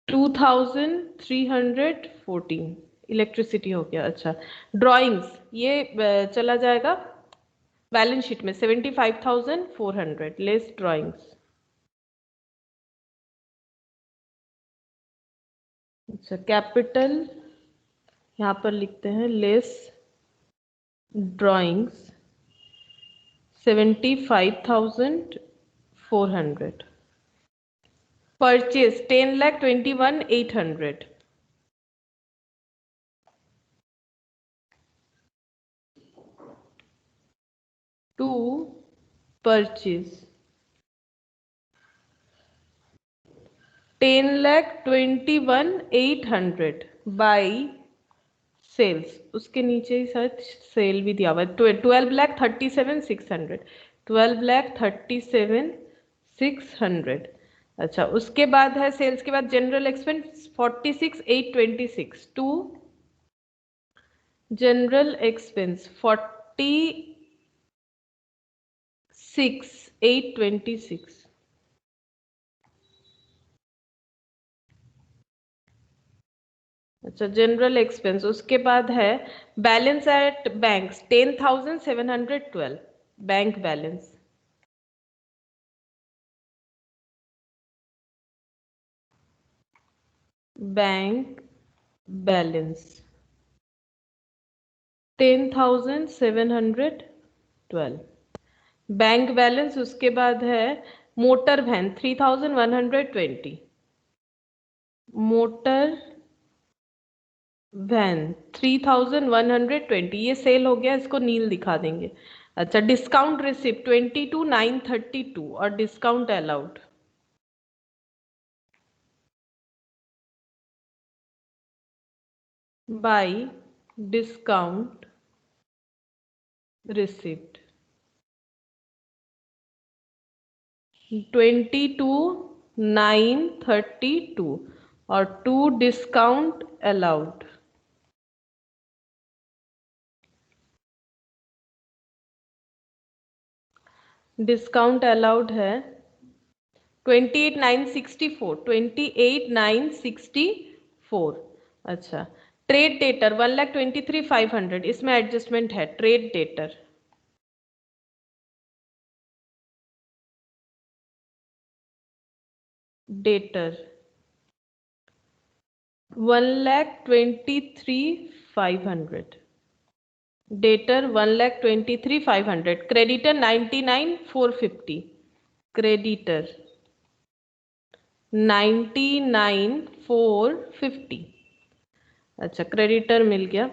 [SPEAKER 1] 2314 इलेक्ट्रिसिटी हो गया। अच्छा, ड्राइंग्स ये चला जाएगा बैलेंस शीट में 75,400 लेस ड्राइंग्स। अच्छा, कैपिटल यहाँ पर लिखते हैं less drawings 75,400। Purchase 10,21,800। To purchase 10,21,800 by sales, उसके नीचे ही शायद सेल भी दिया हुआ है 12,37,600। 12,37,600। अच्छा, उसके बाद है सेल्स के बाद general expense 46,826 to general expense 46,826। अच्छा, जनरल एक्सपेंस उसके बाद है balance at banks 10,712 bank balance. Bank balance 10,712 bank balance. उसके बाद है मोटर वैन 3,120 मोटर वैन 3,120 ये सेल हो गया, इसको नील दिखा देंगे। अच्छा, डिस्काउंट रिसिप्ट 22,932 और discount allowed by discount receipt 22,932 और to discount allowed. Discount allowed है 28,964 28,964। अच्छा, ट्रेड डेटर 1,23,500 इसमें एडजस्टमेंट है। Trade debtor debtor 1,23,500 debtor 1,23,500। Creditor 99,450 creditor 99,450। अच्छा, क्रेडिटर मिल गया।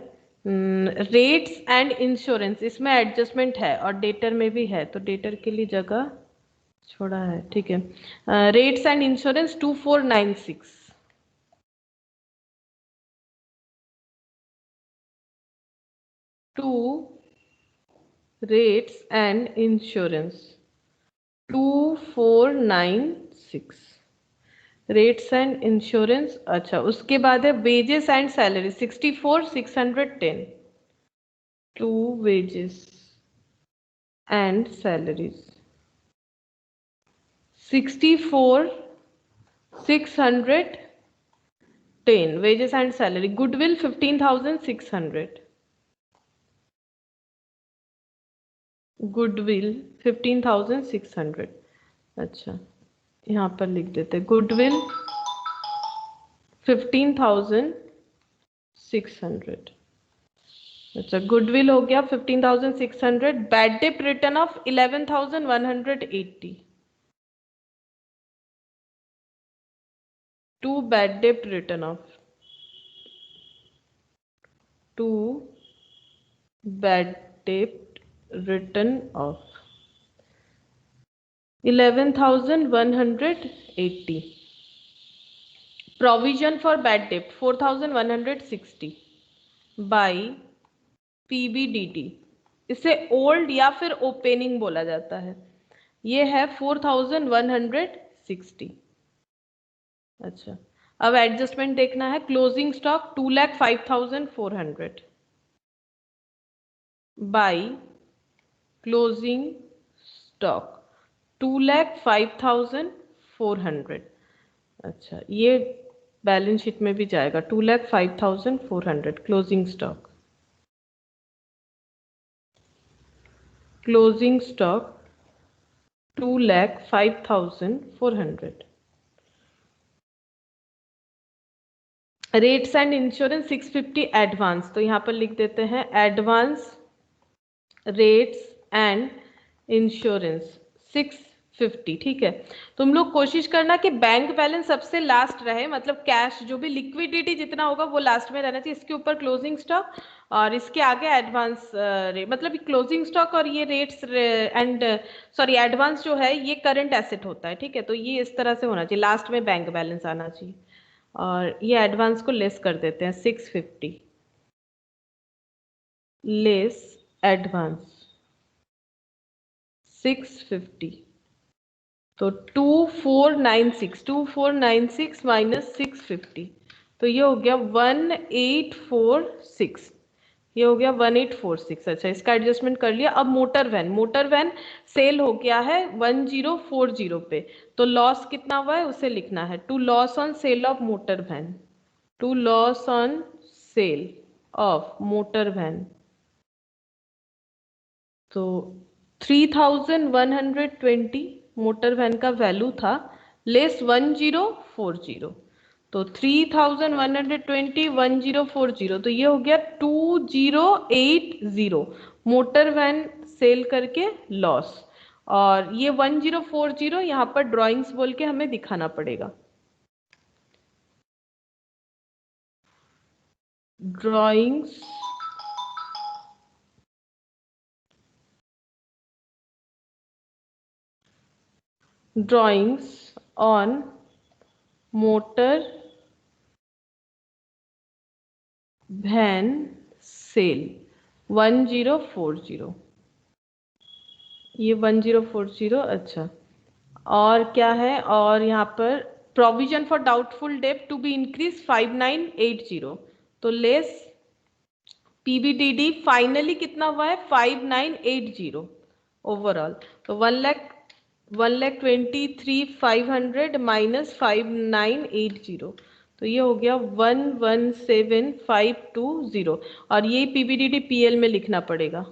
[SPEAKER 1] रेट्स एंड इंश्योरेंस इसमें एडजस्टमेंट है और डेटर में भी है, तो डेटर के लिए जगह छोड़ा है, ठीक है। Rates and insurance 2496 to rates and insurance 2496 rates and insurance. अच्छा, उसके बाद है wages and salary 64,610 to wages and salaries 64,610 wages and salary। goodwill 15,600 goodwill 15,600। अच्छा, यहाँ पर लिख देते goodwill 15,600। अच्छा, गुडविल हो गया 15,600। Bad debt written off 11,180 to bad debt written off to bad debt written off 11,180। Provision for bad debt 4,160 by PBDT. इसे ओल्ड या फिर ओपनिंग बोला जाता है। ये है 4,160। अच्छा, अब एडजस्टमेंट देखना है। Closing stock 2,05,400 by closing stock 2,05,400। अच्छा, ये बैलेंस शीट में भी जाएगा 2,05,400 closing stock. Closing stock 2,05,400। Rates and insurance 650 advance, तो यहाँ पर लिख देते हैं एडवांस रेट्स एंड इंश्योरेंस 650। ठीक है, तुम लोग कोशिश करना कि बैंक बैलेंस सबसे लास्ट रहे, मतलब कैश जो भी लिक्विडिटी जितना होगा वो लास्ट में रहना चाहिए। इसके ऊपर क्लोजिंग स्टॉक और इसके आगे एडवांस रेट, मतलब क्लोजिंग स्टॉक और ये रेट्स एंड सॉरी एडवांस जो है ये करंट एसेट होता है। ठीक है, तो ये इस तरह से होना चाहिए, लास्ट में बैंक बैलेंस आना चाहिए। और ये एडवांस को लेस कर देते हैं 650 लेस एडवांस 650, तो 2496 माइनस 650, तो ये हो गया 1846, ये हो गया 1846। अच्छा, इसका एडजस्टमेंट कर लिया। अब मोटर वैन सेल हो गया है 1040 पे, तो लॉस कितना हुआ है उसे लिखना है, to loss on sale of motor van, to loss on sale of motor van, तो 3120 मोटर वैन का वैल्यू था, लेस 1040, तो 3120 1040, तो ये हो गया 2080 मोटर वैन सेल करके लॉस। और ये 1040 यहाँ पर ड्राइंग्स बोल के हमें दिखाना पड़ेगा, drawings drawings on motor van sale 1040, ये 1040। अच्छा, और क्या है, और यहाँ पर provision for doubtful debt to be increase 5980, तो लेस पीबीडीडी फाइनली कितना हुआ है 5980 ओवरऑल, तो 1,23,500 माइनस 5980, तो ये हो गया 117,520, और ये पीबीडीडी पीएल में लिखना पड़ेगा,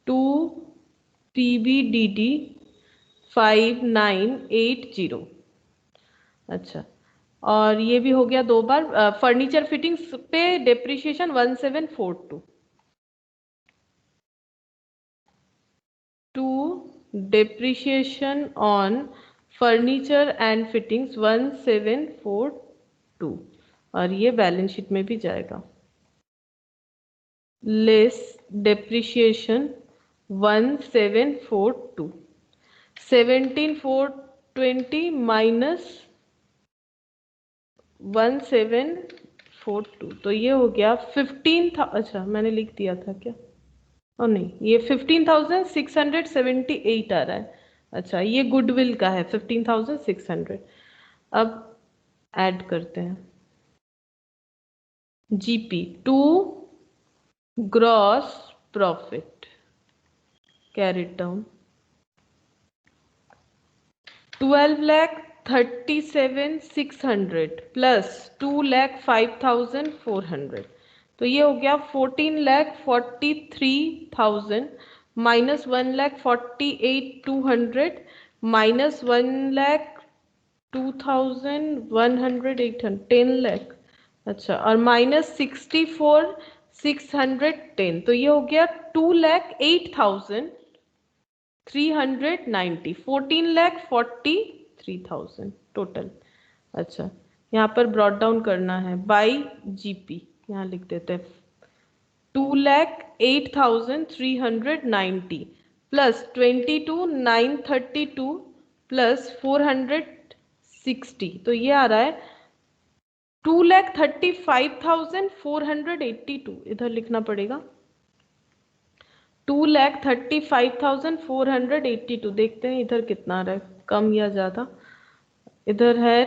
[SPEAKER 1] टू पीबीडीडी 5980। अच्छा, और ये भी हो गया दो बार। फर्नीचर फिटिंग्स पे depreciation 1742, to depreciation on furniture and fittings 1742, और ये बैलेंस शीट में भी जाएगा, लेस डेप्रिसिएशन 1742, 17,420 माइनस 1742, तो ये हो गया 15 था। अच्छा, मैंने लिख दिया था क्या, और नहीं, ये 15,678 आ रहा है। अच्छा, ये गुडविल का है 15,600। अब ऐड करते हैं GP to gross profit, carried down 12,37,600 plus 2,05,400, तो ये हो गया 14,43,000 माइनस 1,48,200 माइनस 1,02,100 800 10 लाख। अच्छा, और माइनस 64,610, तो ये हो गया 2,08,390, 14,43,000 टोटल। अच्छा, यहाँ पर ब्रॉट डाउन करना है बाई जीपी, यहाँ लिख देते हैं 2,08,390 प्लस 22,932 प्लस 460, तो ये आ रहा है 2,35,482, इधर लिखना पड़ेगा 2,35,482। देखते हैं इधर कितना आ रहा है, कम या ज्यादा। इधर है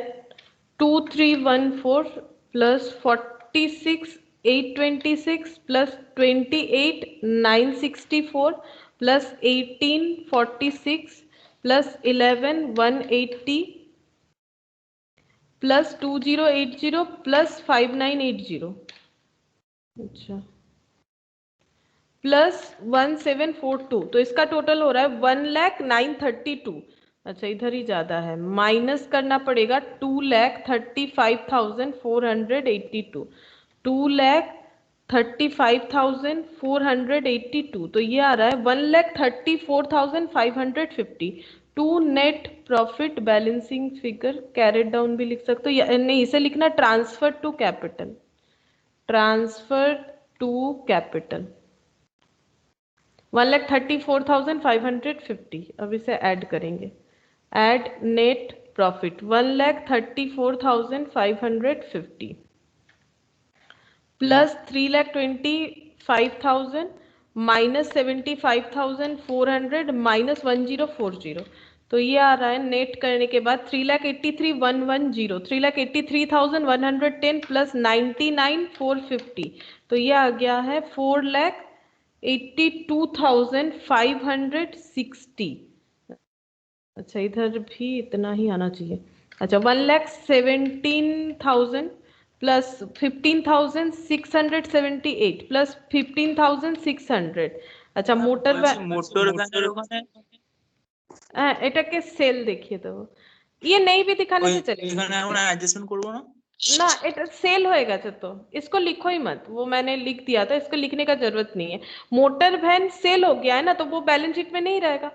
[SPEAKER 1] 2314 plus 46,826 plus 28,964 plus 18,46 plus 11,180 plus 2080 plus 5980, अच्छा, प्लस 1742, तो इसका टोटल हो रहा है 1,09,32। अच्छा इधर ही ज्यादा है, माइनस करना पड़ेगा 2,35,482, 2,35,482, तो ये आ रहा है 1,34,550। To net profit balancing figure carried down भी लिख सकते हो, या नहीं इसे लिखना transfer to capital, transfer to capital 1,34,550। अब इसे ऐड करेंगे, add net profit 1,34,550 plus 3,25,000 minus 75,400 minus 1040, तो ये आ रहा है नेट करने के बाद 3,83,110, 3,83,110 प्लस 99,450, तो ये आ गया है 4,82,560। अच्छा इधर भी इतना ही आना चाहिए। अच्छा 1,17,000 प्लस 15,678 प्लस 15,600। अच्छा মোটর
[SPEAKER 3] মোটর ভ্যানের ওখানে
[SPEAKER 1] হ্যাঁ এটাকে সেল দেখিয়ে দেবো, ये नहीं भी दिखाने से चलेगा,
[SPEAKER 3] এখানে এখন অ্যাডজাস্টমেন্ট করব না।
[SPEAKER 1] ना এটা सेल होएगा तो इसको लिखो ही मत, वो मैंने लिख दिया था, इसको लिखने का जरूरत नहीं है। मोटर वैन सेल हो गया है ना, तो वो बैलेंस शीट में नहीं रहेगा।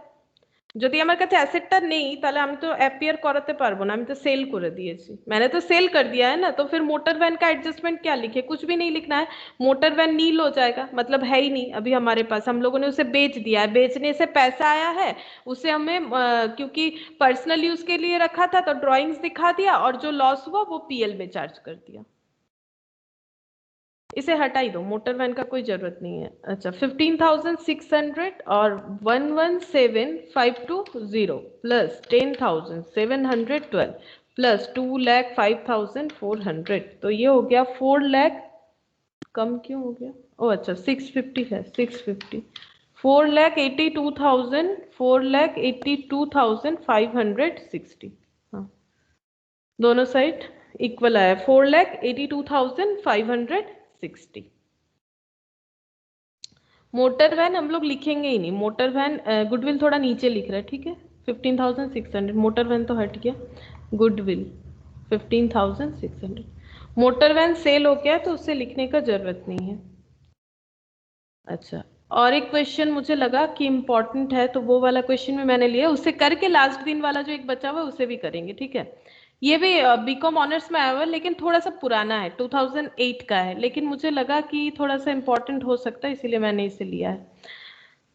[SPEAKER 1] যদি আমার কাছে অ্যাসেটটা নেই তাহলে আমি তো অ্যাপিয়ার করাতে পারবো না, আমি तो सेल कर दिएছি, मैंने तो सेल कर दिया है ना, तो फिर मोटर वैन का एडजस्टमेंट क्या लिखे, कुछ भी नहीं लिखना है। मोटर वैन नील हो जाएगा, मतलब है ही नहीं अभी हमारे पास, हम लोगों ने उसे बेच दिया है, बेचने से पैसा आया है, उसे हमें क्योंकि पर्सनल यूज के लिए रखा था तो ड्रॉइंग्स दिखा दिया, और जो लॉस हुआ वो पीएल में चार्ज कर दिया। इसे हटा ही दो, मोटर वैन का कोई जरूरत नहीं है। अच्छा 15,600 और 117,520 प्लस 10,712 प्लस 2,05,400, तो ये हो गया 4 लाख, कम क्यों हो गया, ओ अच्छा 650 है, 650, 4,82,000, 4,82,560, हाँ दोनों साइड इक्वल आया, 4,82,560। मोटर वैन हम लोग लिखेंगे ही नहीं, मोटर वैन गुडविल थोड़ा नीचे लिख रहा है, ठीक है 15,600, मोटर वैन तो हट गया, गुडविल 15,600, मोटर वैन सेल हो गया तो उससे लिखने का जरूरत नहीं है। अच्छा और एक क्वेश्चन मुझे लगा कि इम्पोर्टेंट है, तो वो वाला क्वेश्चन भी मैंने लिया, उससे करके लास्ट दिन वाला जो एक बचा हुआ है उसे भी करेंगे, ठीक है। ये भी बीकॉम ऑनर्स में आया हुआ है, लेकिन थोड़ा सा पुराना है, 2008 का है, लेकिन मुझे लगा कि थोड़ा सा इम्पोर्टेंट हो सकता है, इसीलिए मैंने इसे लिया है।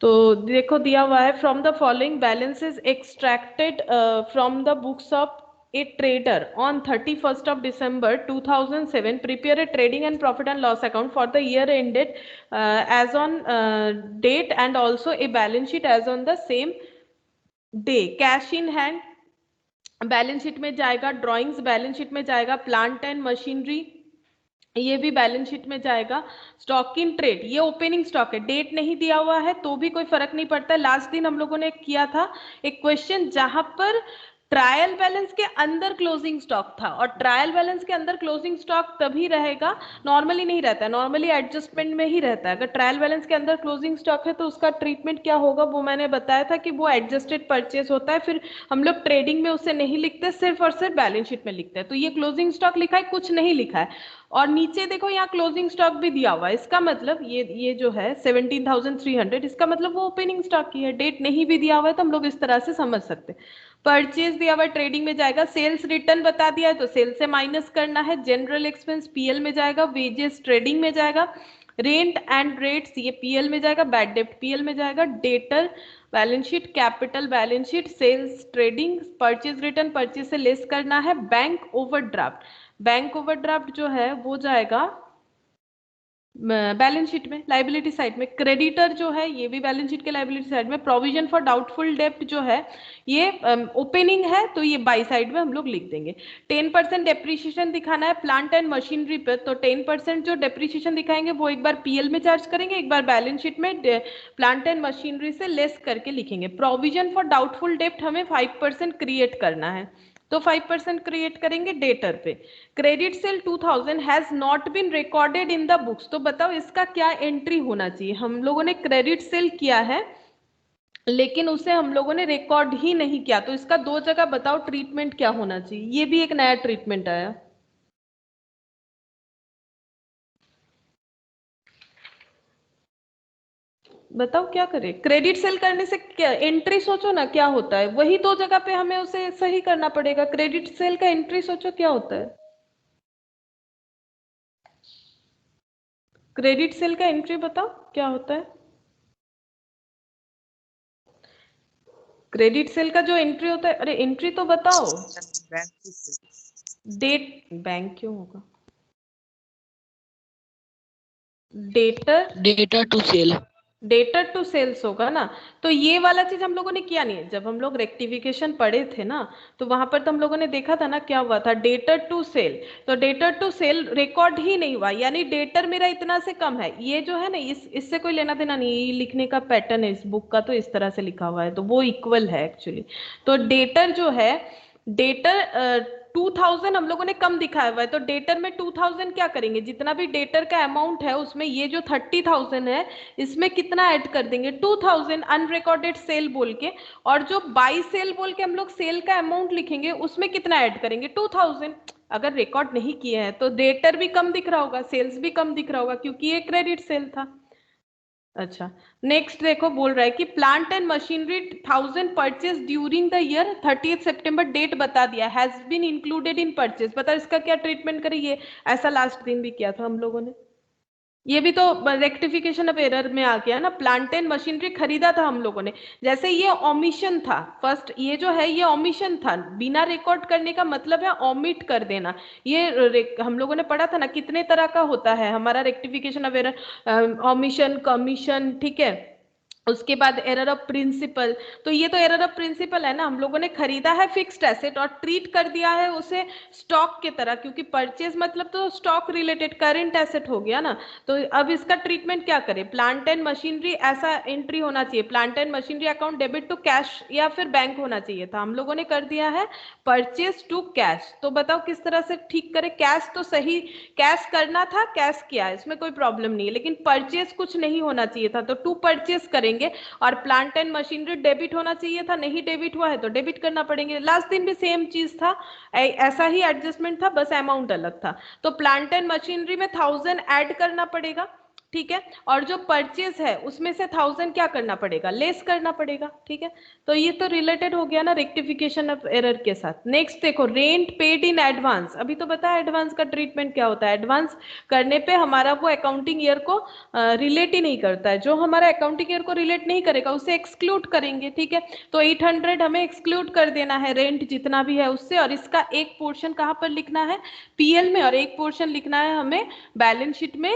[SPEAKER 1] तो देखो दिया हुआ है, from the following balances extracted from the books of a trader on 31st of December 2007 prepare a trading and profit and loss account for the year ended as on date and also a balance sheet as on the same day। Cash in hand balance sheet में जाएगा, ड्राइंग्स बैलेंस शीट में जाएगा, प्लांट एंड मशीनरी ये भी बैलेंस शीट में जाएगा, स्टॉक इन ट्रेड ये ओपनिंग स्टॉक है, डेट नहीं दिया हुआ है तो भी कोई फर्क नहीं पड़ता। लास्ट दिन हम लोगों ने किया था एक क्वेश्चन जहां पर ट्रायल बैलेंस के अंदर क्लोजिंग स्टॉक था, और ट्रायल बैलेंस के अंदर क्लोजिंग स्टॉक तभी रहेगा, नॉर्मली नहीं रहता है, नॉर्मली एडजस्टमेंट में ही रहता है। अगर ट्रायल बैलेंस के अंदर क्लोजिंग स्टॉक है तो उसका ट्रीटमेंट क्या होगा वो मैंने बताया था कि वो एडजस्टेड परचेस होता है, फिर हम लोग ट्रेडिंग में उसे नहीं लिखते, सिर्फ और सिर्फ बैलेंस शीट में लिखते हैं। तो ये क्लोजिंग स्टॉक लिखा है, कुछ नहीं लिखा है, और नीचे देखो यहाँ क्लोजिंग स्टॉक भी दिया हुआ है, इसका मतलब ये जो है 17,300, इसका मतलब वो ओपनिंग स्टॉक की है, डेट नहीं भी दिया हुआ है तो हम लोग इस तरह से समझ सकते हैं। परचेज दिया हुआ ट्रेडिंग में जाएगा, सेल्स रिटर्न बता दिया है तो सेल्स से माइनस करना है, जनरल एक्सपेंस पीएल में जाएगा, वेजेस ट्रेडिंग में जाएगा, रेंट एंड रेट्स ये पीएल में जाएगा, बैड डेप्ट पीएल में जाएगा, debtor balance sheet, capital balance sheet, sales trading, purchase return purchase से लेस करना है, बैंक ओवरड्राफ्ट, बैंक ओवरड्राफ्ट जो है वो जाएगा बैलेंस शीट में लाइबिलिटी साइड में, क्रेडिटर जो है ये भी बैलेंस शीट के लाइबिलिटी साइड में, प्रोविजन फॉर डाउटफुल डेप्ट जो है ये ओपनिंग है तो ये बाई साइड में हम लोग लिख देंगे। 10% डेप्रीशिएशन दिखाना है प्लांट एंड मशीनरी पे, तो 10% जो डेप्रीशिएशन दिखाएंगे वो एक बार पीएल में चार्ज करेंगे, एक बार बैलेंस शीट में प्लांट एंड मशीनरी से लेस करके लिखेंगे। प्रोविजन फॉर डाउटफुल डेप्ट हमें 5% क्रिएट करना है, तो 5% क्रिएट करेंगे डेटर पे। Credit sale 2000 has not been recorded in the books, तो बताओ इसका क्या एंट्री होना चाहिए। हम लोगों ने क्रेडिट सेल किया है लेकिन उसे हम लोगों ने रिकॉर्ड ही नहीं किया, तो इसका दो जगह बताओ ट्रीटमेंट क्या होना चाहिए। ये भी एक नया ट्रीटमेंट आया। बताओ क्या करें। क्रेडिट सेल करने से क्या एंट्री, सोचो ना क्या होता है, वही दो जगह पे हमें उसे सही करना पड़ेगा। क्रेडिट सेल का एंट्री सोचो क्या होता है। क्रेडिट सेल का एंट्री बताओ क्या होता है। क्रेडिट सेल का जो एंट्री होता है, अरे एंट्री तो बताओ। डेट, बैंक क्यों होगा, debtor,
[SPEAKER 4] debtor to sale.
[SPEAKER 1] Debtor to sales होगा ना। तो ये वाला चीज हम लोगों ने किया नहीं है। जब हम लोग रेक्टिफिकेशन पढ़े थे ना, तो वहां पर तो हम लोगों ने देखा था ना क्या हुआ था, डेटर टू सेल। तो डेटर टू सेल रिकॉर्ड ही नहीं हुआ, यानी डेटर मेरा इतना से कम है। ये जो है ना, इससे कोई लेना देना नहीं है, ये लिखने का पैटर्न है इस बुक का, तो इस तरह से लिखा हुआ है, तो वो इक्वल है एक्चुअली। तो डेटर जो है, डेटर 2000 हम लोगों ने कम दिखाया हुआ है, तो डेटर में 2000 क्या करेंगे, जितना भी डेटर का अमाउंट है उसमें ये जो 30,000 है इसमें कितना ऐड कर देंगे, 2000 अनरिकॉर्डेड सेल बोल के। और जो बाई सेल बोल के हम लोग सेल का अमाउंट लिखेंगे उसमें कितना ऐड करेंगे, 2000। अगर रिकॉर्ड नहीं किए हैं तो डेटर भी कम दिख रहा होगा, सेल्स भी कम दिख रहा होगा, क्योंकि ये क्रेडिट सेल था। अच्छा, नेक्स्ट देखो बोल रहा है कि plant and machinery 1000 purchase during the year 30 सितंबर, डेट बता दिया, has been included in purchase. बताओ इसका क्या ट्रीटमेंट करें। ऐसा लास्ट दिन भी किया था हम लोगों ने। ये भी तो रेक्टिफिकेशन ऑफ एरर में आ गया ना। प्लांट एंड मशीनरी खरीदा था हम लोगों ने, जैसे ये ओमिशन था फर्स्ट, ये जो है ये ओमिशन था, बिना रिकॉर्ड करने का मतलब है ओमिट कर देना। ये हम लोगों ने पढ़ा था ना कितने तरह का होता है हमारा rectification of error, omission, commission, ठीक है। उसके बाद एरर ऑफ प्रिंसिपल। तो ये तो एरर ऑफ प्रिंसिपल है ना, हम लोगों ने खरीदा है फिक्स्ड एसेट और ट्रीट कर दिया है उसे स्टॉक की तरह, क्योंकि परचेज मतलब तो स्टॉक रिलेटेड करंट एसेट हो गया ना। तो अब इसका ट्रीटमेंट क्या करें, प्लांट एंड मशीनरी ऐसा एंट्री होना चाहिए, plant and machinery account debit to cash या फिर बैंक होना चाहिए था, हम लोगों ने कर दिया है परचेज टू कैश। तो बताओ किस तरह से ठीक करें। कैश तो सही, कैश करना था, कैश किया है, इसमें कोई प्रॉब्लम नहीं है, लेकिन परचेज कुछ नहीं होना चाहिए था, तो टू परचेज करेंगे। और प्लांट एंड मशीनरी डेबिट होना चाहिए था, नहीं डेबिट हुआ है तो डेबिट करना पड़ेंगे। लास्ट दिन भी सेम चीज था, ऐसा ही एडजस्टमेंट था, बस अमाउंट अलग था। तो प्लांट एंड मशीनरी में 1000 ऐड करना पड़ेगा, ठीक है। और जो परचेज है उसमें से 1000 क्या करना पड़ेगा, लेस करना पड़ेगा, ठीक है। तो ये तो रिलेटेड हो गया ना रेक्टिफिकेशन ऑफ एरर के साथ। नेक्स्ट देखो, रेंट पेड इन एडवांस। अभी तो बताया एडवांस का ट्रीटमेंट क्या होता है। एडवांस करने पे हमारा वो अकाउंटिंग ईयर को रिलेट ही नहीं करता है, जो हमारा अकाउंटिंग ईयर को रिलेट नहीं करेगा उसे एक्सक्लूड करेंगे, ठीक है। तो 800 हमें एक्सक्लूड कर देना है रेंट जितना भी है उससे, और इसका एक पोर्शन कहाँ पर लिखना है, पीएल में, और एक पोर्शन लिखना है हमें बैलेंस शीट में,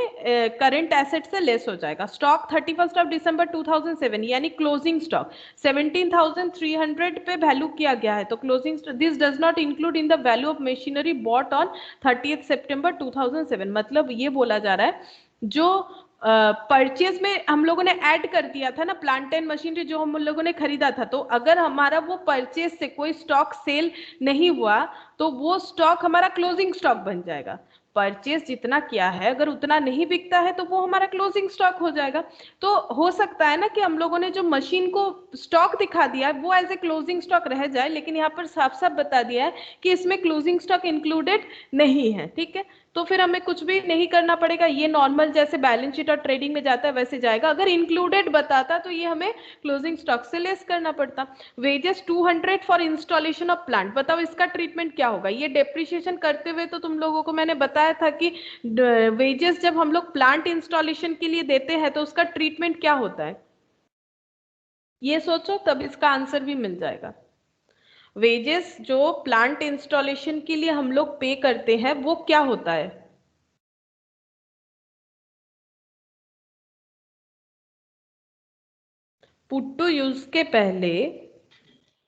[SPEAKER 1] करंट एसेट से लेस हो जाएगा। स्टॉक 31 ऑफ दिसंबर 2007 यानी क्लोजिंग स्टॉक 17,300 पे वैल्यू किया गया है, तो closing this does not include in the value of machinery bought on 30 सितंबर 2007। मतलब ये बोला जा रहा है जो परचेज में हम लोगों ने ऐड कर दिया था ना प्लांट एंड मशीनरी जो हम लोगों ने खरीदा था, तो अगर हमारा वो परचेज से कोई स्टॉक सेल नहीं हुआ तो वो स्टॉक हमारा क्लोजिंग स्टॉक बन जाएगा। परचेज जितना किया है अगर उतना नहीं बिकता है तो वो हमारा क्लोजिंग स्टॉक हो जाएगा। तो हो सकता है ना कि हम लोगों ने जो मशीन को स्टॉक दिखा दिया है वो एज ए क्लोजिंग स्टॉक रह जाए, लेकिन यहाँ पर साफ साफ बता दिया है कि इसमें क्लोजिंग स्टॉक इंक्लूडेड नहीं है, ठीक है। तो फिर हमें कुछ भी नहीं करना पड़ेगा, ये नॉर्मल जैसे बैलेंस शीट और ट्रेडिंग में जाता है वैसे जाएगा। अगर इंक्लूडेड बताता तो ये हमें क्लोजिंग स्टॉक से लेस करना पड़ता। Wages 200 for installation of plant. बताओ इसका ट्रीटमेंट क्या होगा। ये डेप्रिशिएशन करते हुए तो तुम लोगों को मैंने बताया था कि वेजेस जब हम लोग प्लांट इंस्टॉलेशन के लिए देते हैं तो उसका ट्रीटमेंट क्या होता है, ये सोचो तब इसका आंसर भी मिल जाएगा। वेजेस जो प्लांट इंस्टॉलेशन के लिए हम लोग पे करते हैं वो क्या होता है। पुट टू यूज के पहले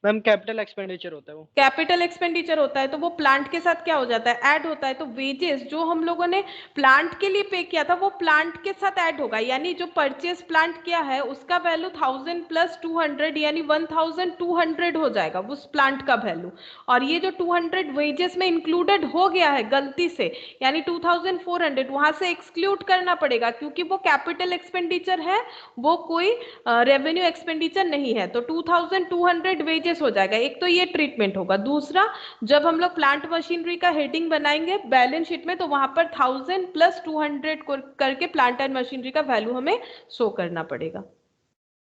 [SPEAKER 2] मैम कैपिटल एक्सपेंडिचर होता है वो।
[SPEAKER 1] कैपिटल एक्सपेंडिचर होता है तो वो प्लांट के साथ क्या हो जाता है, ऐड होता है। तो वेजेस जो हम लोगों ने प्लांट के लिए पे किया था वो प्लांट के साथ ऐड होगा, यानी जो परचेज प्लांट किया है उसका वैल्यू 1000 प्लस 200 यानी 1200 हो जाएगा उस प्लांट का वैल्यू। और ये जो 200 वेजेस में इंक्लूडेड हो गया है गलती से, यानी 2400 वहां से एक्सक्लूड करना पड़ेगा क्योंकि वो कैपिटल एक्सपेंडिचर है, वो कोई रेवेन्यू एक्सपेंडिचर नहीं है। तो 2200 वेजेस हो जाएगा। एक तो ये ट्रीटमेंट होगा। दूसरा, जब हम लोग प्लांट मशीनरी का हेडिंग बनाएंगे बैलेंस शीट में तो वहां पर 1000 प्लस 200 करके प्लांट एंड मशीनरी का वैल्यू हमें शो करना पड़ेगा।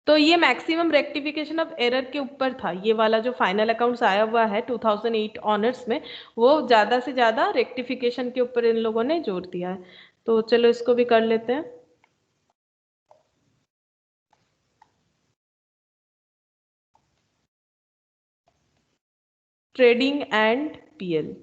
[SPEAKER 1] तो ये मैक्सिमम रेक्टिफिकेशन ऑफ एरर के ऊपर था। ये वाला जो फाइनल अकाउंट्स आया हुआ है 2008 ऑनर्स में, वो ज्यादा से ज्यादा रेक्टिफिकेशन के ऊपर इन लोगों ने जोर दिया है। तो चलो इसको भी कर लेते हैं। Trading and PL.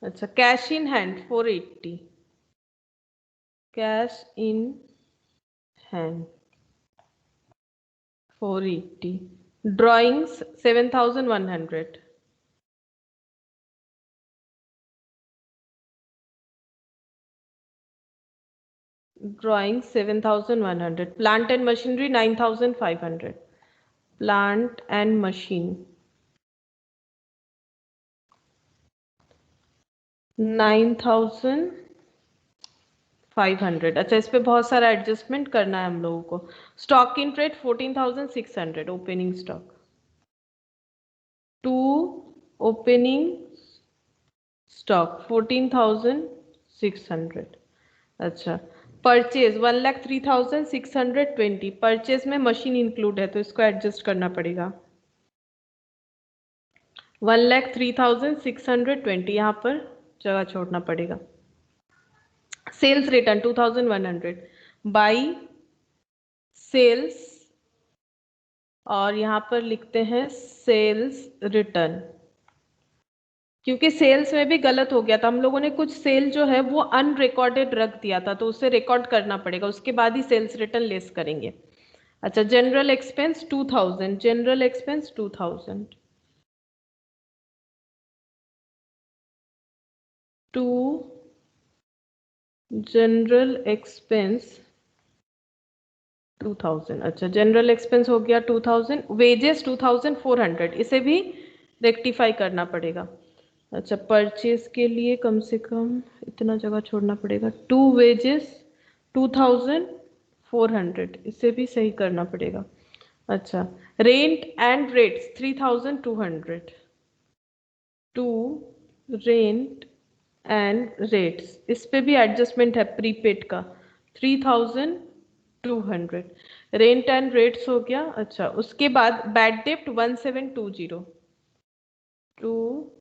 [SPEAKER 1] अच्छा, cash in hand 480, cash in hand 480, drawings 7100, drawing 7100, plant and machinery 9500, plant and machine 9500। अच्छा, इस पे बहुत सारा एडजस्टमेंट करना है हम लोगों को। Stock in trade 14600, opening stock to opening stock 14600। अच्छा, परचेज 1,03,620, परचेज में मशीन इंक्लूड है तो इसको एडजस्ट करना पड़ेगा। 1,03,620 यहाँ पर जगह छोड़ना पड़ेगा। सेल्स रिटर्न 2100, बाई सेल्स, और यहाँ पर लिखते हैं सेल्स रिटर्न, क्योंकि सेल्स में भी गलत हो गया था। हम लोगों ने कुछ सेल जो है वो अनरिकॉर्डेड रख दिया था तो उसे रिकॉर्ड करना पड़ेगा, उसके बाद ही सेल्स रिटर्न लेस करेंगे। अच्छा, general expense 2000, general expense 2000 to general expense 2000। अच्छा, जनरल एक्सपेंस हो गया 2000, वेजेस 2400, इसे भी रेक्टिफाई करना पड़ेगा। अच्छा, परचेज के लिए कम से कम इतना जगह छोड़ना पड़ेगा। टू वेजेस 2400, इसे भी सही करना पड़ेगा। अच्छा, rent and rates 3200, to rent and rates, इस पे भी एडजस्टमेंट है प्रीपेड का 3200, रेंट एंड रेट्स हो गया। अच्छा, उसके बाद बैड डेप्ट 1720, टू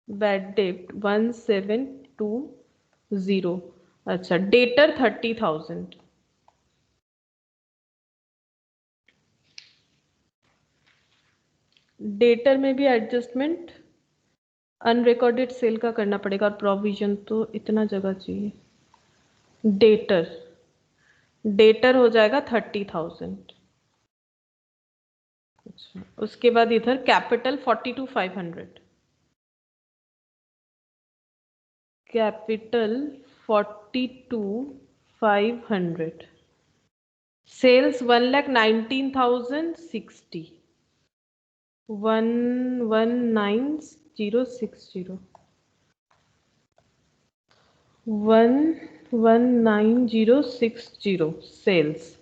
[SPEAKER 1] बैड डेप्ट 1720। अच्छा, डेटर 30,000, डेटर में भी एडजस्टमेंट अनरिकॉर्डेड सेल का करना पड़ेगा और प्रोविजन तो इतना जगह चाहिए। डेटर, डेटर हो जाएगा 30,000। अच्छा, उसके बाद इधर कैपिटल 42,500, कैपिटल 42,500, सेल्स 1,19,060, 119,060, 119,060 सेल्स।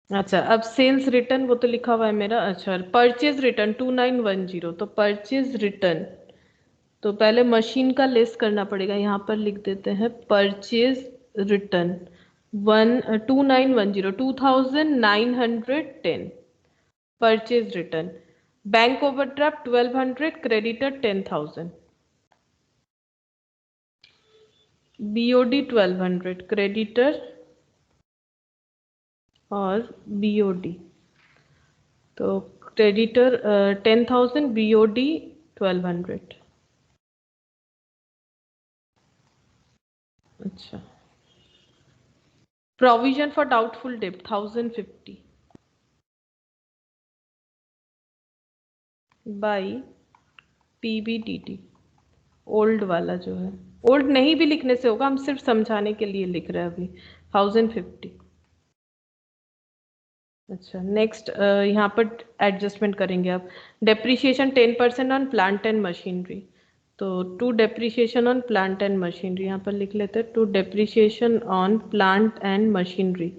[SPEAKER 1] अच्छा, अब सेल्स रिटर्न वो तो लिखा हुआ है मेरा। अच्छा, परचेज रिटर्न 2910, तो परचेज रिटर्न तो पहले मशीन का लेस करना पड़ेगा। यहाँ पर लिख देते हैं purchase return 2910, 2910, purchase return. Bank overdraft 1200, creditor 10,000, BOD 1200, creditor और BOD। तो क्रेडिटर 10,000, BOD 1200। अच्छा, provision for doubtful date 1050 by PBDT। Old वाला जो है, ओल्ड नहीं भी लिखने से होगा, हम सिर्फ समझाने के लिए लिख रहे हैं अभी 1050। अच्छा, नेक्स्ट यहाँ पर एडजस्टमेंट करेंगे अब। Depreciation 10% on plant and machinery. तो to depreciation on plant and machinery यहाँ पर लिख लेते हैं, to depreciation on plant and machinery.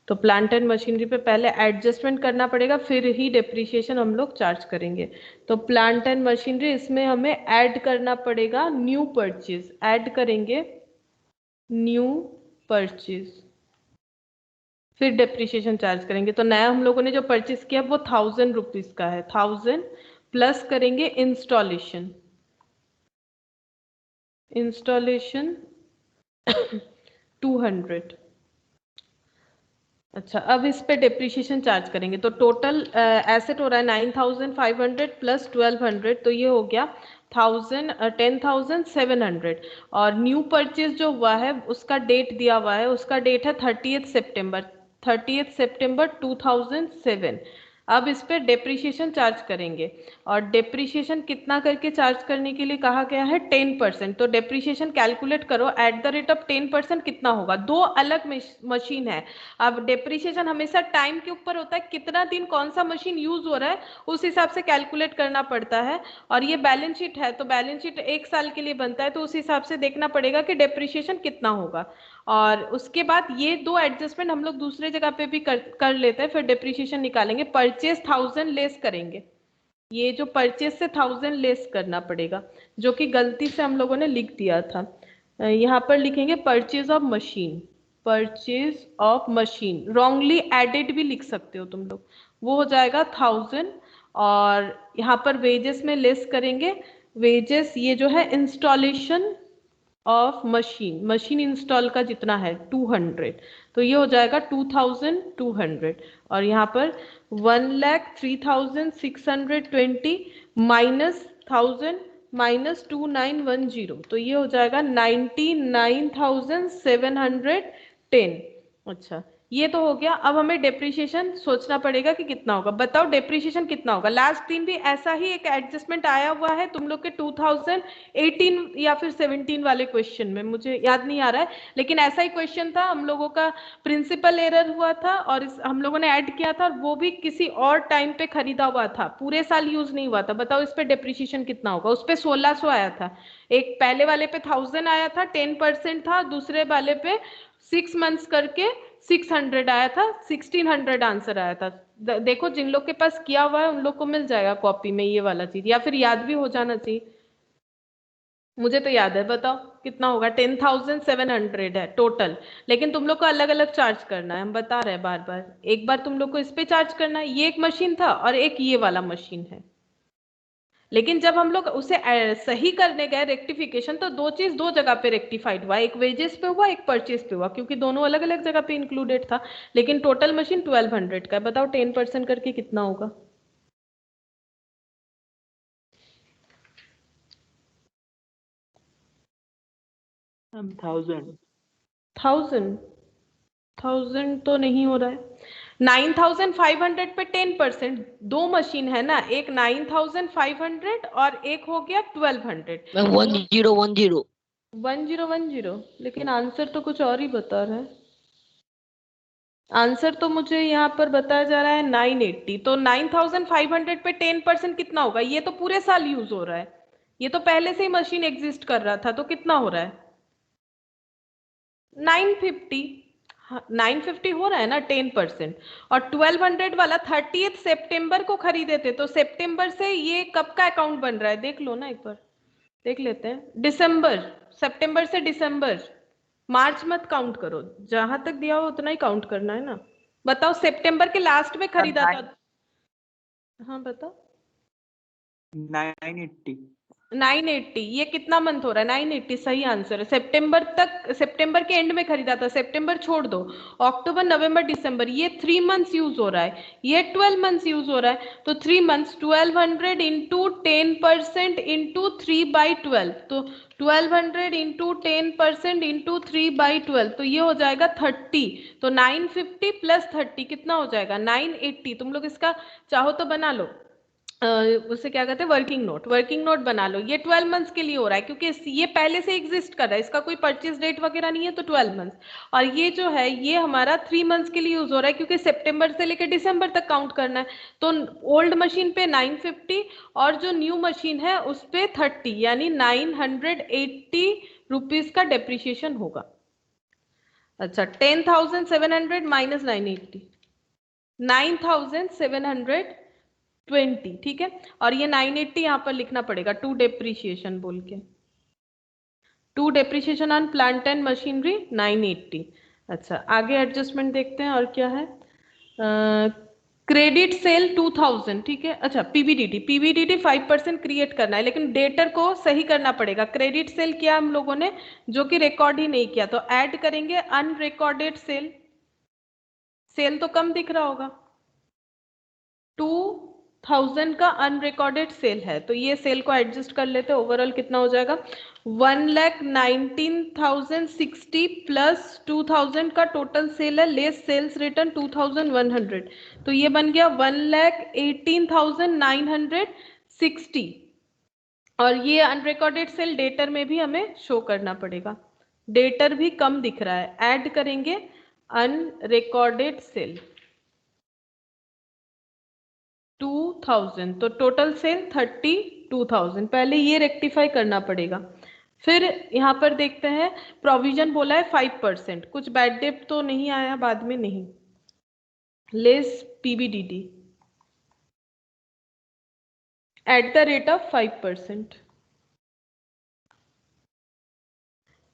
[SPEAKER 1] तो प्लांट एंड मशीनरी पे पहले एडजस्टमेंट करना पड़ेगा, फिर ही डेप्रिसिएशन हम लोग चार्ज करेंगे। तो प्लांट एंड मशीनरी, इसमें हमें ऐड करना पड़ेगा न्यू परचेज। ऐड करेंगे न्यू परचेज, फिर डेप्रिसिएशन चार्ज करेंगे। तो नया हम लोगों ने जो परचेज किया वो 1000 रुपीज का है। 1000 प्लस करेंगे इंस्टॉलेशन, इंस्टॉलेशन 200। अच्छा, अब इस पे डेप्रिसिएशन चार्ज करेंगे। तो टोटल एसेट हो रहा है 9500 प्लस 1200, तो ये हो गया 10,700। और न्यू परचेज जो हुआ है उसका डेट दिया हुआ है, उसका डेट है 30 सितंबर, 30 सितंबर 2007। अब इस पे डेप्रिसिएशन चार्ज करेंगे, और डेप्रिसिएशन कितना करके चार्ज करने के लिए कहा गया है, 10%। तो डेप्रिसिएशन कैलकुलेट करो, एट द रेट ऑफ 10% कितना होगा। दो अलग मशीन है। अब डेप्रिसिएशन हमेशा टाइम के ऊपर होता है, कितना दिन कौन सा मशीन यूज हो रहा है उस हिसाब से कैलकुलेट करना पड़ता है। और ये बैलेंस शीट है, तो बैलेंस शीट 1 साल के लिए बनता है, तो उस हिसाब से देखना पड़ेगा कि डेप्रिसिएशन कितना होगा। और उसके बाद ये दो एडजस्टमेंट हम लोग दूसरे जगह पे भी कर लेते हैं, फिर डेप्रिसिएशन निकालेंगे। परचेज 1000 लेस करेंगे, ये जो परचेज से 1000 लेस करना पड़ेगा, जो कि गलती से हम लोगों ने लिख दिया था। यहाँ पर लिखेंगे purchase of machine, purchase of machine, wrongly added भी लिख सकते हो तुम लोग, वो हो जाएगा 1000। और यहाँ पर वेजेस में लेस करेंगे, वेजेस ये जो है installation of machine, machine install का जितना है 200, तो ये हो जाएगा 2200। और यहाँ पर 1,03,620 माइनस 1000 माइनस 2910, तो ये हो जाएगा 99,710। अच्छा, ये तो हो गया। अब हमें डेप्रिसिएशन सोचना पड़ेगा कि कितना होगा। बताओ डेप्रिसिएशन कितना होगा। लास्ट दिन भी ऐसा ही एक एडजस्टमेंट आया हुआ है तुम लोग के 2018 या फिर 17 वाले क्वेश्चन में, मुझे याद नहीं आ रहा है, लेकिन ऐसा ही क्वेश्चन था। हम लोगों का प्रिंसिपल एरर हुआ था और हम लोगों ने ऐड किया था, और वो भी किसी और टाइम पे खरीदा हुआ था, पूरे साल यूज नहीं हुआ था। बताओ इस पे डेप्रिसिएशन कितना होगा। उस पे 1600 आया था, एक पहले वाले पे 1000 आया था, 10% था, दूसरे वाले पे 6 मंथ्स करके 600 आया था, 1600 आंसर आया था। देखो जिन लोग के पास किया हुआ है उन लोग को मिल जाएगा कॉपी में ये वाला चीज, या फिर याद भी हो जाना चाहिए। मुझे तो याद है, बताओ कितना होगा। 10,700 है टोटल, लेकिन तुम लोग को अलग अलग चार्ज करना है, हम बता रहे हैं बार बार। एक बार तुम लोग को इस पे चार्ज करना है, ये एक मशीन था और एक ये वाला मशीन है। लेकिन जब हम लोग उसे सही करने गए रेक्टिफिकेशन, तो दो चीज दो जगह पे रेक्टिफाइड हुआ, एक वेजेस पे हुआ, एक परचेज पे हुआ, क्योंकि दोनों अलग अलग जगह पे इंक्लूडेड था। लेकिन टोटल मशीन 1200 का है। बताओ 10% करके कितना होगा।
[SPEAKER 3] 1000।
[SPEAKER 1] 1000 तो नहीं हो रहा है। 9500 पे 10%, दो मशीन है ना, एक 9500 और एक हो गया 1200।
[SPEAKER 4] मैम 1010
[SPEAKER 1] 1010, लेकिन आंसर तो कुछ और ही बता रहा है। आंसर तो मुझे यहाँ पर बताया जा रहा है 980। तो 9500 पे 10% कितना होगा। ये तो पूरे साल यूज हो रहा है, ये तो पहले से ही मशीन एग्जिस्ट कर रहा था, तो कितना हो रहा है 950। 950 हो रहा है ना 10%। और 1200 वाला 30 सितंबर को खरीदे थे, तो सितंबर से ये कब का अकाउंट बन रहा है देख लो ना, एक बार देख लेते हैं। दिसंबर, सितंबर से दिसंबर, मार्च मत काउंट करो, जहां तक दिया हो उतना ही काउंट करना है ना। बताओ सितंबर के लास्ट में खरीदा था। हाँ बताओ।
[SPEAKER 3] 980।
[SPEAKER 1] 980, ये कितना मंथ हो रहा है? 980 सही आंसर है। सितंबर तक, सितंबर के एंड में खरीदा था, सितंबर छोड़ दो, अक्टूबर नवंबर दिसंबर, ये 3 मंथ्स यूज हो रहा है, ये 12 मंथ्स यूज हो रहा है, तो 3 मंथ्स 1200 इंटू 10% इंटू 3/12, तो 1200 इंटू 10% इंटू 3/12, तो ये हो जाएगा 30, तो 950 प्लस 30 कितना हो जाएगा? 980। तुम लोग इसका चाहो तो बना लो, उसे क्या कहते हैं, वर्किंग नोट, वर्किंग नोट बना लो। ये 12 मंथ्स के लिए हो रहा है क्योंकि ये पहले से एग्जिस्ट कर रहा है, इसका कोई परचेज डेट वगैरह नहीं है, तो 12 मंथ्स। और ये जो है ये हमारा 3 मंथ्स के लिए यूज हो रहा है क्योंकि सितंबर से लेकर दिसंबर तक काउंट करना है। तो ओल्ड मशीन पे 950 और जो न्यू मशीन है उस पे 30, यानी 980 रुपीज का डेप्रिसिएशन होगा। अच्छा, 10,700 माइनस 980, 9,720, ठीक है। और ये 980 यहाँ पर लिखना पड़ेगा, टू डेप्रिसिएशन बोल के, to depreciation on plant and machinery 980। अच्छा, आगे एडजस्टमेंट देखते हैं और क्या है। क्रेडिट सेल 2000, ठीक है। अच्छा, पीबीडीटी, पीबीडीटी 5% क्रिएट करना है, लेकिन डेटर को सही करना पड़ेगा। क्रेडिट सेल किया हम लोगों ने, जो कि रिकॉर्ड ही नहीं किया, तो ऐड करेंगे अनरिकॉर्डेड सेल। सेल तो कम दिख रहा होगा, 2000 का अनरिकॉर्डेड सेल है, तो ये सेल को एडजस्ट कर लेते हैं। ओवरऑल कितना हो जाएगा? 1,19,060 प्लस 2000 का टोटल सेल है, लेस सेल्स रिटर्न 2100, तो ये बन गया 1,18,960। और ये अनरिकॉर्डेड सेल डेटर में भी हमें शो करना पड़ेगा, डेटर भी कम दिख रहा है, ऐड करेंगे अनरिकॉर्डेड सेल 2000, तो टोटल सेल 32,000। पहले ये रेक्टिफाई करना पड़ेगा। फिर यहाँ पर देखते हैं, प्रोविजन बोला है 5%, कुछ बैड डेट तो नहीं आया बाद में? नहीं। Less PBDT at the rate of 5%,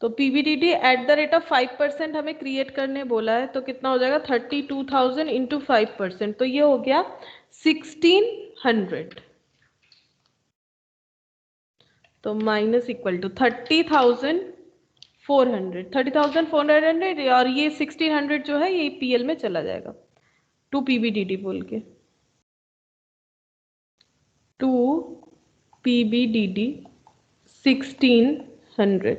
[SPEAKER 1] तो PBDT at the rate of 5% हमें क्रिएट करने बोला है, तो कितना हो जाएगा? 32,000 इंटू 5%, तो ये हो गया 1600, तो माइनस इक्वल टू 30,400, और ये 1600 जो है ये पीएल में चला जाएगा, टू पीबीडीटी बोल के, टू पीबीडीटी 1600।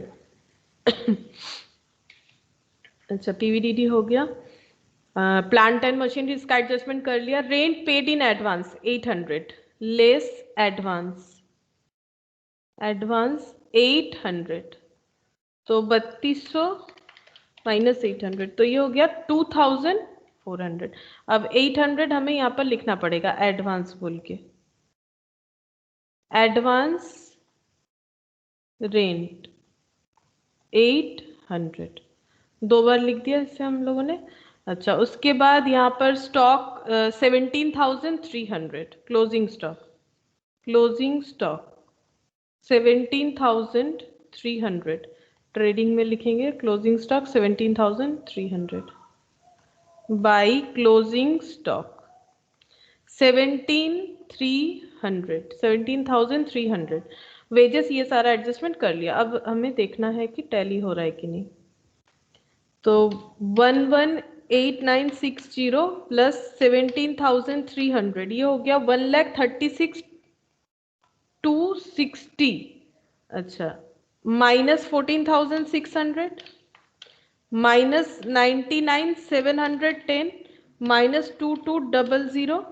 [SPEAKER 1] अच्छा, पीवीडीटी हो गया। प्लांट एंड मशीनरी इसका एडजस्टमेंट कर लिया। Rent paid in advance 800, less advance, advance 800, तो 3200 माइनस 800, तो ये हो गया 2400। अब 800 हमें यहाँ पर लिखना पड़ेगा एडवांस बोल के, एडवांस रेंट 800, 2 बार लिख दिया इससे हम लोगों ने। अच्छा, उसके बाद यहाँ पर stock 17,300, closing stock, closing stock 17,300, trading में लिखेंगे closing stock 17,300 by closing stock 17,300। Wages ये सारा एडजस्टमेंट कर लिया। अब हमें देखना है कि टैली हो रहा है कि नहीं, तो 118960 प्लस 17,300, ये हो गया 1,36,260। अच्छा, minus 14,600 minus 99,710 minus 2200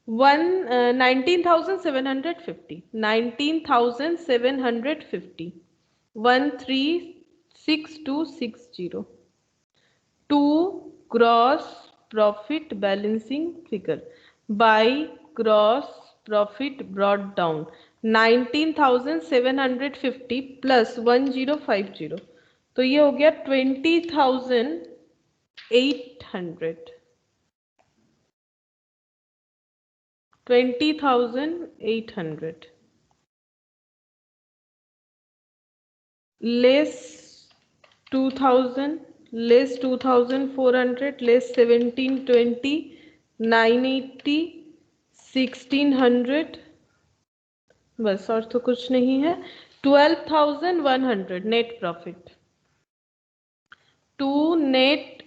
[SPEAKER 1] 19,750, 19,750, 1,36,260, to gross profit balancing figure by gross profit brought down 19,750 plus 1050, तो ये हो गया 20,800, 20,800 लेस 2,000 लेस 2,400 लेस 1,720 980 1,600 बस, और तो कुछ नहीं है। 12,100 net profit, to net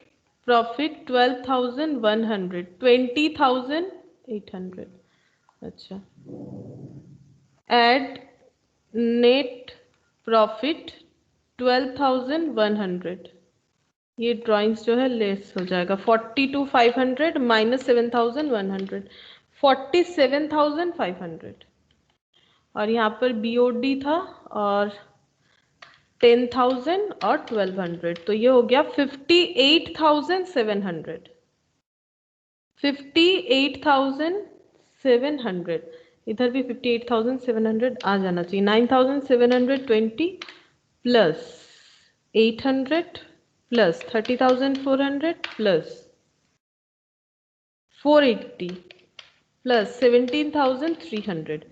[SPEAKER 1] profit 12,100, 20,800। अच्छा, एड नेट प्रॉफिट 12,100, ये ड्राइंग्स जो है लेस हो जाएगा। 42,500 माइनस 7,100, 47,500। और यहाँ पर बीओडी था और 10,000 और 1,200, तो ये हो गया 58,700। 58,700, इधर भी 58,700 आ जाना चाहिए। 9,720 प्लस 800 प्लस 30,400 प्लस 480 प्लस 17,300,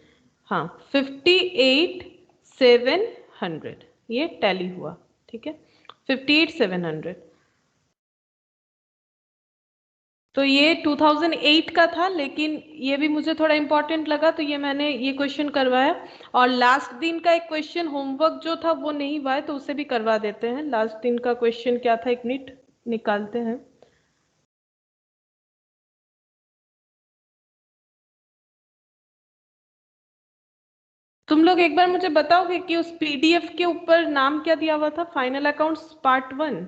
[SPEAKER 1] हाँ 58,700 ये टैली हुआ। ठीक है, 58,700। तो ये 2008 का था, लेकिन ये भी मुझे थोड़ा इम्पोर्टेंट लगा तो ये मैंने ये क्वेश्चन करवाया। और लास्ट दिन का एक क्वेश्चन होमवर्क जो था वो नहीं हुआ है, तो उसे भी करवा देते हैं। लास्ट दिन का क्वेश्चन क्या था, एक मिनट निकालते हैं। तुम लोग एक बार मुझे बताओगे कि उस पीडीएफ के ऊपर नाम क्या दिया हुआ था, फाइनल अकाउंट्स पार्ट 1,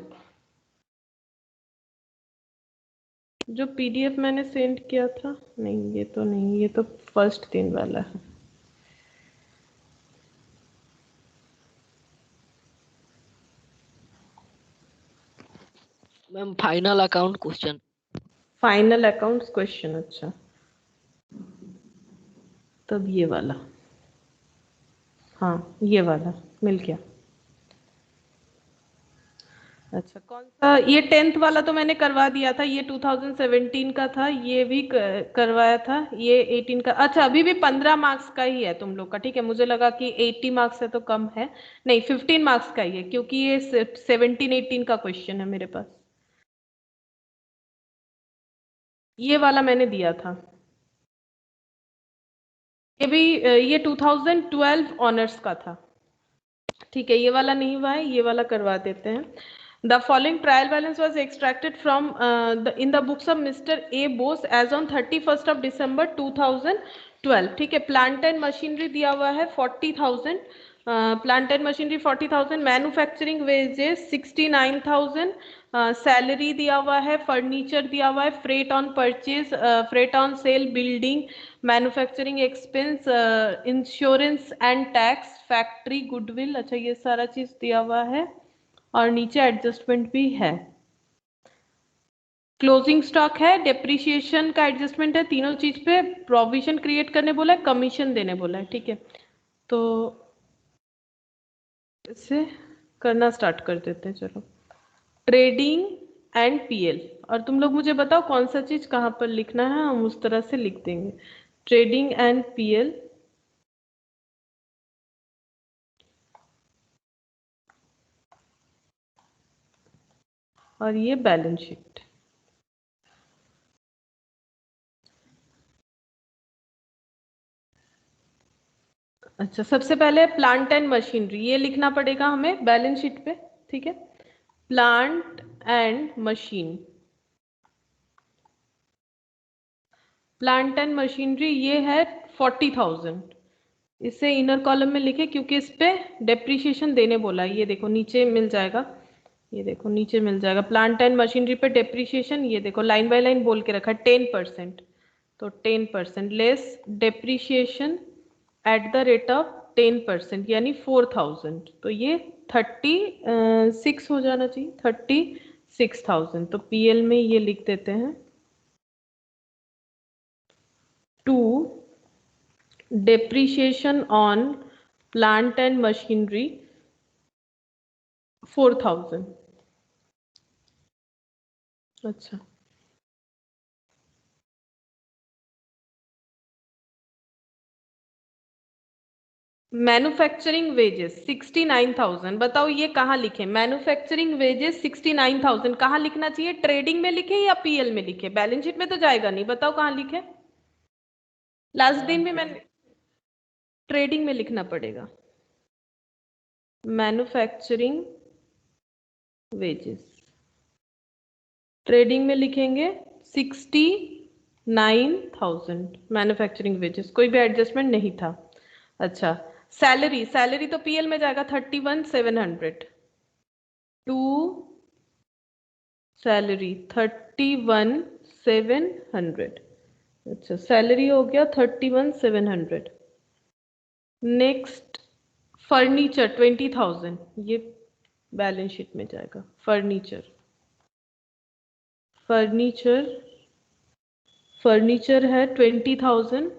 [SPEAKER 1] जो पीडीएफ मैंने सेंड किया था। नहीं, ये तो नहीं, ये तो फर्स्ट दिन वाला है।
[SPEAKER 4] Ma'am final account question.
[SPEAKER 1] Final accounts question, अच्छा तब ये वाला, हाँ ये वाला मिल गया। अच्छा, कौन सा? ये 10th वाला तो मैंने करवा दिया था, ये 2017 का था, ये भी करवाया था। ये 18 का, अच्छा अभी भी 15 मार्क्स का ही है तुम लोग का। ठीक है, मुझे लगा कि 80 मार्क्स है तो कम है। नहीं, 15 मार्क्स का ही है, क्योंकि ये 17-18 का क्वेश्चन है मेरे पास। ये वाला मैंने दिया था। ये भी ये 2012 ऑनर्स का था। ठीक है, ये वाला नहीं हुआ है, ये वाला करवा देते हैं। The following trial balance was extracted from in the books of Mr. A. Bose as on 31st of December 2012। ठीक है, प्लांट एंड मशीनरी दिया हुआ है 40,000, plant and machinery 40,000, manufacturing wages 69,000, salary दिया हुआ है, फर्नीचर दिया हुआ है, freight on purchase, freight on sale, building, manufacturing expense, insurance and tax, factory, goodwill, अच्छा ये सारा चीज दिया हुआ है। और नीचे एडजस्टमेंट भी है, क्लोजिंग स्टॉक है, डेप्रिसिएशन का एडजस्टमेंट है, तीनों चीज पे प्रोविजन क्रिएट करने बोला है, कमीशन देने बोला है। ठीक है, तो इसे करना स्टार्ट कर देते हैं। चलो, ट्रेडिंग एंड पीएल, और तुम लोग मुझे बताओ कौन सा चीज कहाँ पर लिखना है, हम उस तरह से लिख देंगे। ट्रेडिंग एंड पीएल, और ये बैलेंस शीट। अच्छा, सबसे पहले प्लांट एंड मशीनरी, ये लिखना पड़ेगा हमें बैलेंस शीट पे। ठीक है, plant and machine, plant and machinery ये है 40,000। इसे इनर कॉलम में लिखे, क्योंकि इस पे डेप्रिसिएशन देने बोला है। ये देखो नीचे मिल जाएगा, ये देखो नीचे मिल जाएगा, प्लांट एंड मशीनरी पे डेप्रिसिएशन, ये देखो लाइन बाय लाइन बोल के रखा है 10%। तो 10% less depreciation eight the rate of 10%, यानी 4,000। तो ये 36 हो जाना चाहिए, 36,000। तो पीएल में ये लिख देते हैं, to depreciation on plant and machinery 4,000। अच्छा, मैन्युफैक्चरिंग वेजेस 69,000, बताओ ये कहाँ लिखे? मैन्युफैक्चरिंग वेजेस 69,000 कहाँ लिखना चाहिए? ट्रेडिंग में लिखे या पीएल में लिखे? बैलेंस शीट में तो जाएगा नहीं, बताओ कहाँ लिखे? लास्ट दिन भी मैंने ट्रेडिंग में लिखना पड़ेगा, मैन्युफैक्चरिंग वेजेस। ट्रेडिंग में लिखेंगे 69,000 मैन्युफैक्चरिंग वेजेस, कोई भी एडजस्टमेंट नहीं था। अच्छा, सैलरी, सैलरी तो पीएल में जाएगा 31,700 टू सैलरी 31,700। अच्छा, सैलरी हो गया 31,700। नेक्स्ट फर्नीचर 20,000, ये बैलेंस शीट में जाएगा। फर्नीचर, फर्नीचर, फर्नीचर है 20,000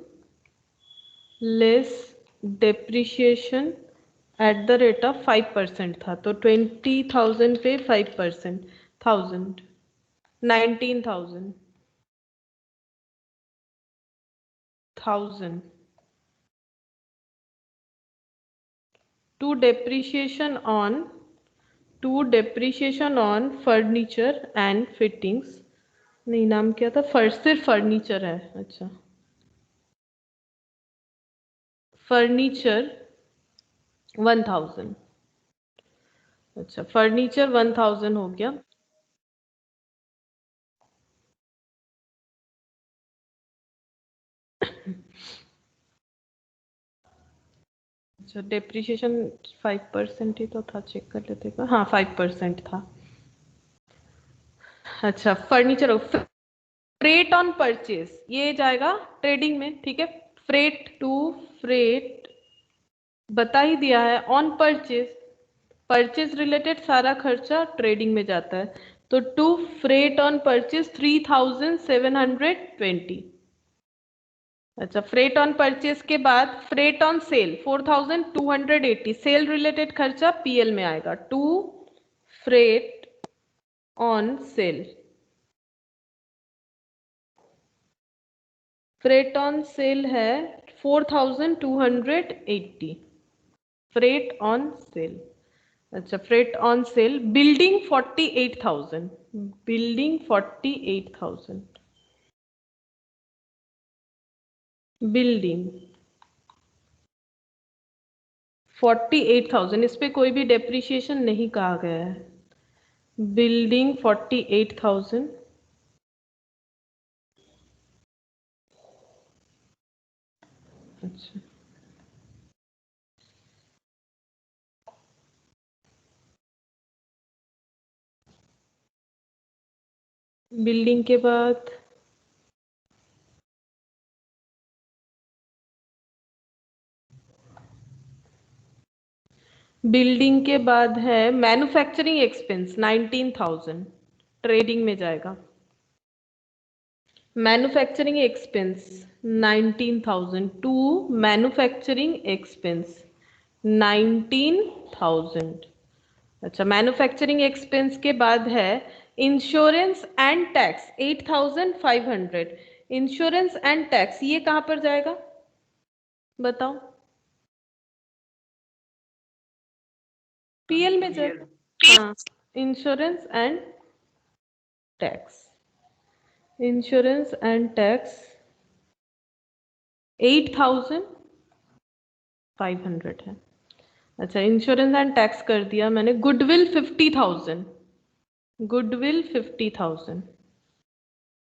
[SPEAKER 1] less depreciation eight the rate of 5% था, तो 20,000 पे 5%, 1000, 19,000, 1000 to depreciation on furniture and fittings। नहीं, नाम क्या था? सिर्फ फर्नीचर है। अच्छा, फर्नीचर 1000। अच्छा, फर्नीचर 1000 हो गया। अच्छा, डेप्रिशिएशन 5% ही तो था, चेक कर लेते हैं। हाँ, 5% था। अच्छा, फर्नीचर, फ्रेट ऑन परचेज, ये जाएगा ट्रेडिंग में, ठीक है। फ्रेट टू फ्रेट बता ही दिया है। ऑन परचेज, परचेज रिलेटेड सारा खर्चा ट्रेडिंग में जाता है, तो टू फ्रेट ऑन परचेज 3,720। अच्छा, फ्रेट ऑन परचेज के बाद freight on sale 4,280, sale related खर्चा पीएल में आएगा। To freight on sale, freight on sale है 4,280, फ्रेट ऑन सेल। अच्छा, freight on sale. Building 48,000, building 48,000, building 48,000, इस पे कोई भी डेप्रिशिएशन नहीं कहा गया है। बिल्डिंग 48,000। अच्छा, बिल्डिंग के बाद बिल्डिंग के बाद है मैन्युफैक्चरिंग एक्सपेंस 19,000, ट्रेडिंग में जाएगा। Manufacturing expense 19,000 to manufacturing expense 19,000। अच्छा, मैन्युफैक्चरिंग एक्सपेंस के बाद है insurance and tax 8,500। Insurance and tax ये कहां पर जाएगा बताओ? पीएल में जाएगा। हाँ, insurance and tax, insurance and tax 8,500 है। अच्छा, इंश्योरेंस एंड टैक्स कर दिया मैंने। Goodwill 50,000, goodwill 50,000।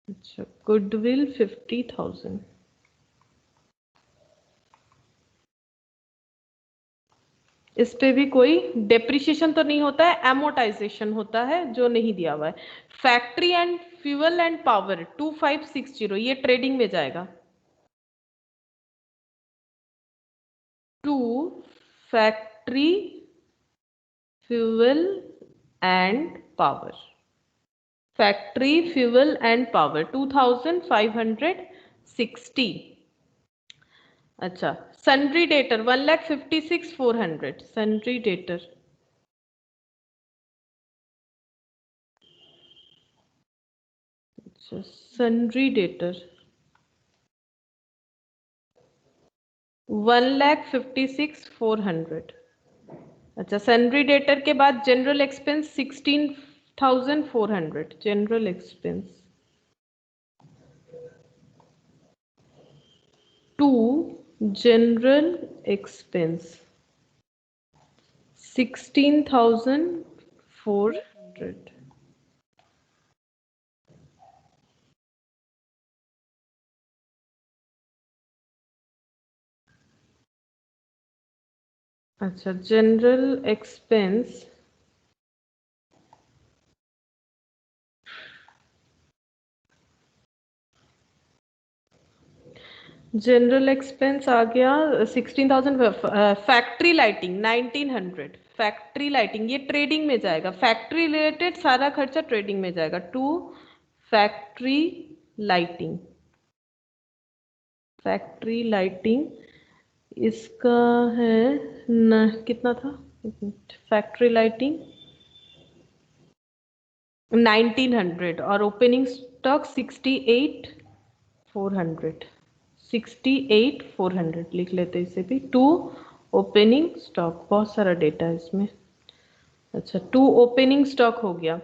[SPEAKER 1] अच्छा, गुडविल 50,000। इस पे भी कोई डेप्रिशिएशन तो नहीं होता है, एमोटाइजेशन होता है जो नहीं दिया हुआ है। Factory and fuel and power 2,560, ये ट्रेडिंग में जाएगा। To factory fuel and power, factory fuel and power 2,560। अच्छा, सन्ड्री डेटर 1,56,400, सन्ड्री डेटर। अच्छा, सन्ड्री डेटर 1,56,400। अच्छा, सन्ड्री डेटर के बाद general expense 16,400, general expense to general expense 16,400। अच्छा, जनरल एक्सपेंस जनरल एक्सपेंस आ गया 16,000। Factory lighting 1900। फैक्ट्री लाइटिंग ये ट्रेडिंग में जाएगा, फैक्ट्री रिलेटेड सारा खर्चा ट्रेडिंग में जाएगा। To factory lighting, factory lighting इसका है न, कितना था फैक्ट्री लाइटिंग 1900 और ओपनिंग स्टॉक 68,400। 68,400 लिख लेते हैं इसे भी। टू ओपनिंग स्टॉक, बहुत सारा डेटा है इसमें। अच्छा, टू ओपनिंग स्टॉक हो गया,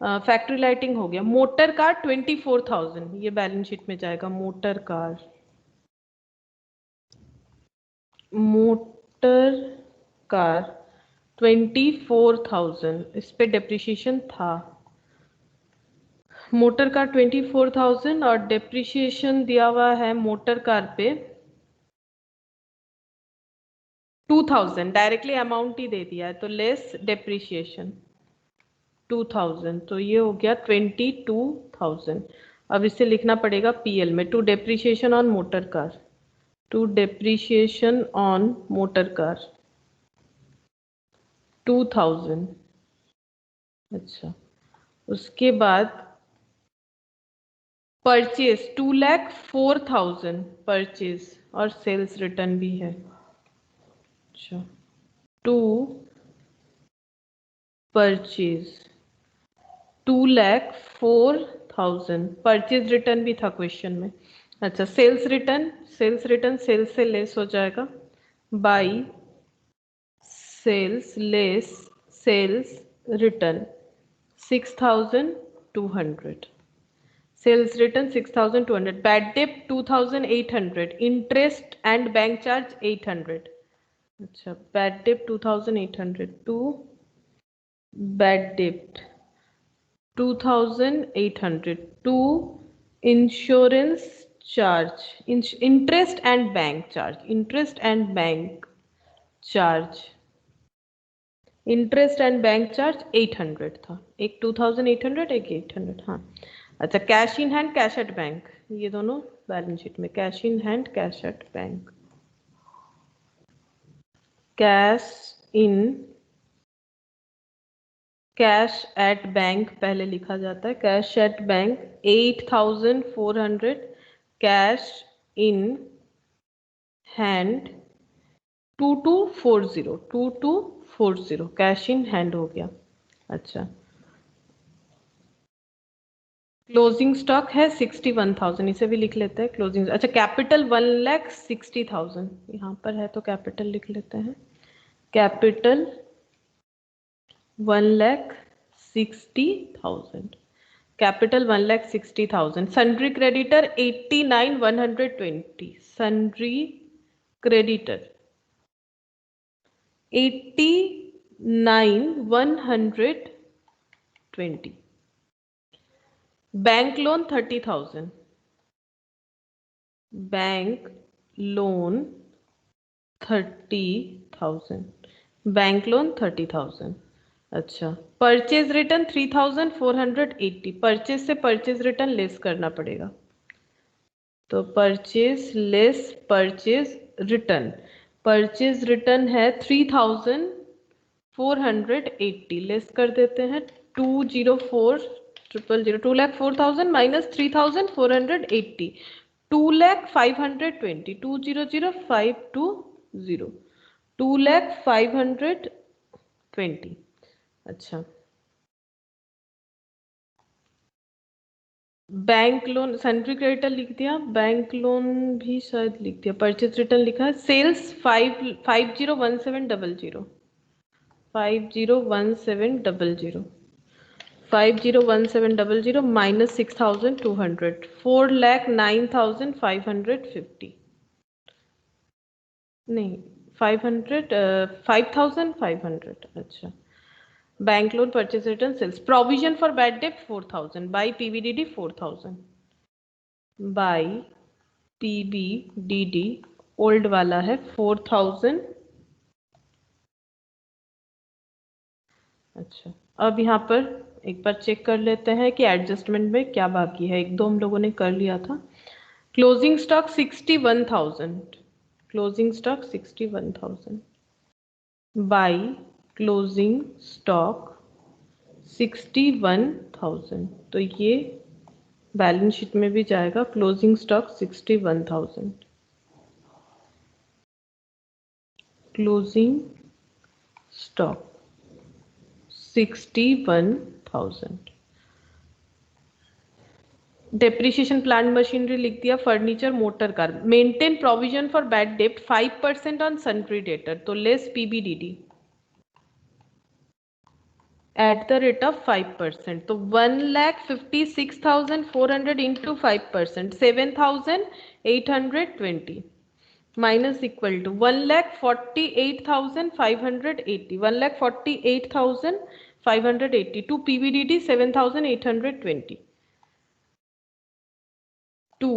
[SPEAKER 1] फैक्ट्री लाइटिंग हो गया। मोटर कार 24,000 ये बैलेंस शीट में जाएगा। मोटर कार, मोटर कार 24,000, इस पे डेप्रिसिएशन था। मोटर कार 24,000 और डेप्रिसिएशन दिया हुआ है मोटर कार पे 2,000, डायरेक्टली अमाउंट ही दे दिया है तो लेस डेप्रिसिएशन 2,000, तो ये हो गया 22,000। अब इसे लिखना पड़ेगा पीएल में। To depreciation on motor car, to depreciation on motor car 2,000। अच्छा, उसके बाद परचेज 2,04,000 परचेज और सेल्स रिटर्न भी है। अच्छा, टू परचेज 2,04,000 परचेज रिटर्न भी था क्वेश्चन में। अच्छा, sales return, sales return sales से लेस हो जाएगा by sales less sales return 6,200। Sales return 6,200, bad debt 2,800, interest and bank charge 800। अच्छा, bad debt 2,800 to bad debt 2,800 to insurance charge, interest and bank charge, interest and bank charge, interest and bank charge 800 था। एक 2,800 एक 800। हाँ, अच्छा, cash in hand cash at bank, ये दोनों बैलेंस शीट में। Cash in hand cash at bank, cash in cash at bank पहले लिखा जाता है। Cash at bank 8,400, cash in hand 2240, 2240 cash in hand हो गया। अच्छा, क्लोजिंग स्टॉक है 61,000, इसे भी लिख लेते हैं क्लोजिंग। अच्छा, कैपिटल 1,60,000 यहाँ पर है तो कैपिटल लिख लेते हैं। Capital 1,60,000, capital 1,60,000। Sundry creditor 89,120, sundry creditor 89,120। Bank loan 30,000, bank loan 30,000, bank loan 30,000। अच्छा, परचेज रिटर्न 3,480, परचेज से परचेज रिटर्न लेस करना पड़ेगा तो purchase less purchase return, purchase return है 3,480, लेस कर देते हैं 2,04,000, 2,04,000 माइनस 3,480, 2,05,20, 2,00,520, 2,05,20। अच्छा, बैंक लोन सन्ड्री क्रेडिटर लिख दिया, बैंक लोन भी शायद लिख दिया, परचेज रिटर्न लिखा है। सेल्स 501700, 501700, 501700 माइनस 6,200, 4,09,550, नहीं 500 5500 अच्छा। Bank loan, purchase return, sales, provision for bad debt 4000 by PBDD 4000 by PBDD old वाला है 4000। अच्छा अब यहाँ पर एक बार चेक कर लेते हैं कि एडजस्टमेंट में क्या बाकी है। एक दो हम लोगों ने कर लिया था। Closing stock 61,000, closing stock 61,000 by closing stock 61,000, तो ये बैलेंस शीट में भी जाएगा। Closing stock 61,000, closing stock 61,000। Depreciation plant machinery लिख दिया, furniture, motor car. Maintain provision for bad date 5% on sundry debtor, तो less पीबीडीडी at the rate of 5%, तो 1,56,400 into 5%, 7,820 minus equal to 1,48,580, 1,48,580 to PVDD 7,820 to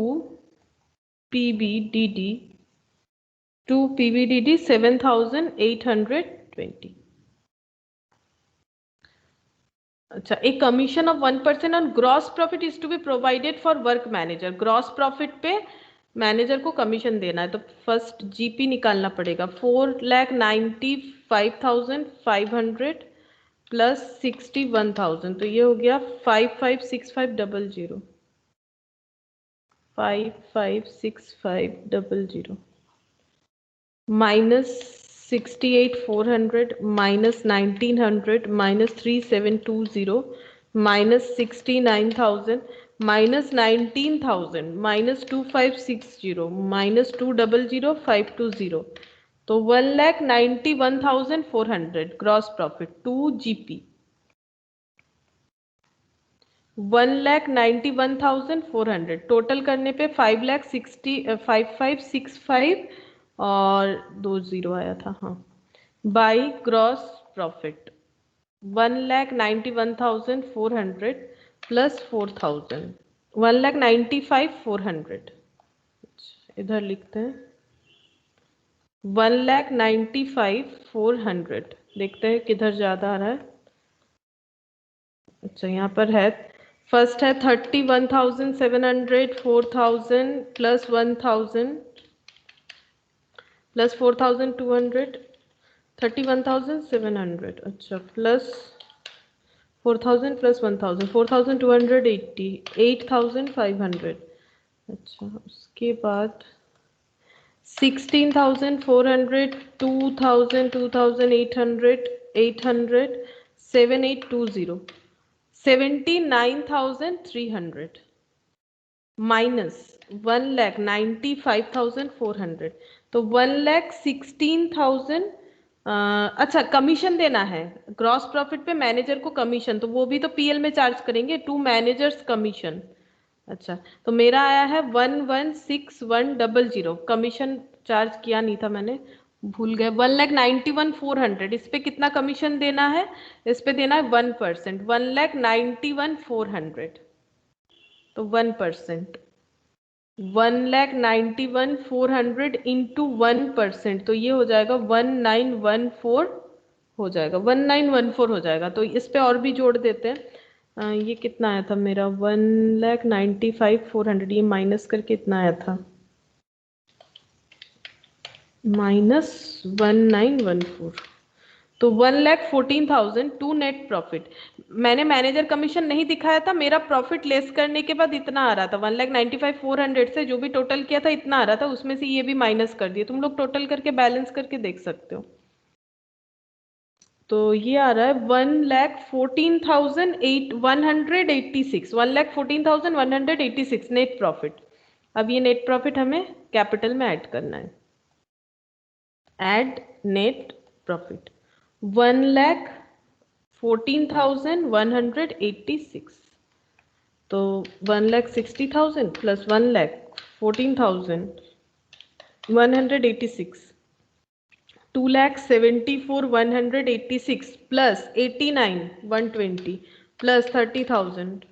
[SPEAKER 1] PVDD 7,820। अच्छा, एक commission of 1% on gross profit is to be provided for work manager. Gross profit पे मैनेजर को कमीशन देना है, तो फर्स्ट जीपी निकालना पड़ेगा। 4,95,500 प्लस 61,000, तो ये हो गया 556500, 556500 minus 68,400 minus 1,900 minus 3,720 minus 69,000 minus 19,000 minus 2,560 minus 2,00,520, तो 1,91,400 gross profit to GP. 1,91,400 total करने पे 5,65,565 और 20 आया था, हाँ, बाई ग्रॉस प्रॉफिट 1,91,400 प्लस 4,000, 1,95,400। इधर लिखते हैं 1,95,400, देखते हैं किधर ज्यादा आ रहा है। अच्छा यहाँ पर है, फर्स्ट है 31,700, 4,000 प्लस 1,000 प्लस 4,200, 31,700, अच्छा प्लस 4,000 प्लस 1,000, 4,280, 8,500। अच्छा उसके बाद 16,400, 2,000, 2,800, 800, 7,820, 79,300 माइनस 1,95,400, तो 1,16,000। अच्छा कमीशन देना है ग्रॉस प्रॉफिट पे मैनेजर को कमीशन, तो वो भी तो पीएल में चार्ज करेंगे, टू मैनेजर्स कमीशन। अच्छा तो मेरा आया है 1,16,100, कमीशन चार्ज किया नहीं था मैंने, भूल गए। 1,91,400, इस पे कितना कमीशन देना है? इस पे देना है 1%, 1,91,400, तो 1%, 1,91,400 इंटू 1%, तो ये हो जाएगा 1,914 हो जाएगा, 1,914 हो जाएगा। तो इस पे और भी जोड़ देते हैं। ये कितना आया था मेरा? 1,95,400, ये माइनस करके इतना आया था, माइनस 1,914, तो 1,14,000 टू नेट प्रॉफिट। मैंने मैनेजर कमीशन नहीं दिखाया था, मेरा प्रॉफिट लेस करने के बाद इतना आ रहा था, 1,95,400 से जो भी टोटल किया था इतना आ रहा था, उसमें से ये भी माइनस कर दिए। तुम लोग टोटल करके बैलेंस करके देख सकते हो। तो ये आ रहा है 1,14,186, 1,14,186 नेट प्रॉफिट। अब ये नेट प्रॉफिट हमें कैपिटल में ऐड करना है। ऐड नेट प्रॉफिट 1,14,186, तो 1,60,000 प्लस 1,14,186, 2,74,186 प्लस 89,120 प्लस 30,000।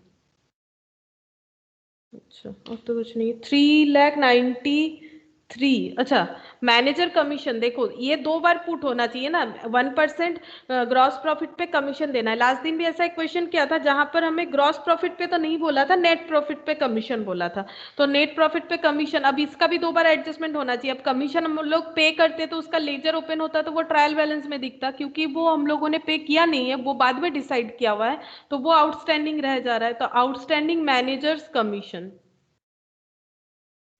[SPEAKER 1] अच्छा और तो कुछ नहीं। 3,93,000। अच्छा मैनेजर कमीशन देखो ये 2 बार पुट होना चाहिए ना। 1% ग्रॉस प्रॉफिट पे कमीशन देना है। लास्ट दिन भी ऐसा एक क्वेश्चन किया था जहां पर हमें ग्रॉस प्रॉफिट पे तो नहीं बोला था, नेट प्रॉफिट पे कमीशन बोला था। तो नेट प्रॉफिट पे कमीशन, अब इसका भी 2 बार एडजस्टमेंट होना चाहिए। अब कमीशन हम लोग पे करते तो उसका लेजर ओपन होता तो वो ट्रायल बैलेंस में दिखता, क्योंकि वो हम लोगों ने पे किया नहीं है, वो बाद में डिसाइड किया हुआ है, तो वो आउटस्टैंडिंग रह जा रहा है। तो आउटस्टैंडिंग मैनेजर्स कमीशन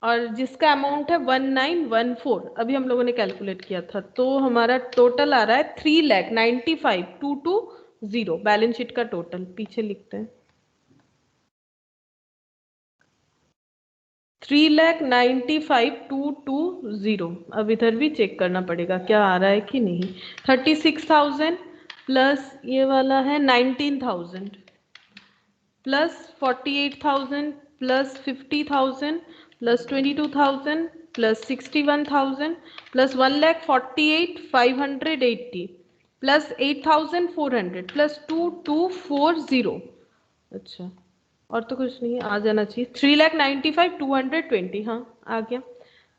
[SPEAKER 1] और जिसका अमाउंट है 1914 अभी हम लोगों ने कैलकुलेट किया था, तो हमारा टोटल आ रहा है 3,95,220 बैलेंस शीट का टोटल। पीछे लिखते हैं 3,95,220। अब इधर भी चेक करना पड़ेगा क्या आ रहा है कि नहीं। 36,000 प्लस ये वाला है 19,000 plus 48,000 plus 50,000 plus 22,000 plus 61,000 plus 1,48,580 plus 8,400 plus 2,240। अच्छा और तो कुछ नहीं आ जाना चाहिए। 3,95,220 हाँ आ गया।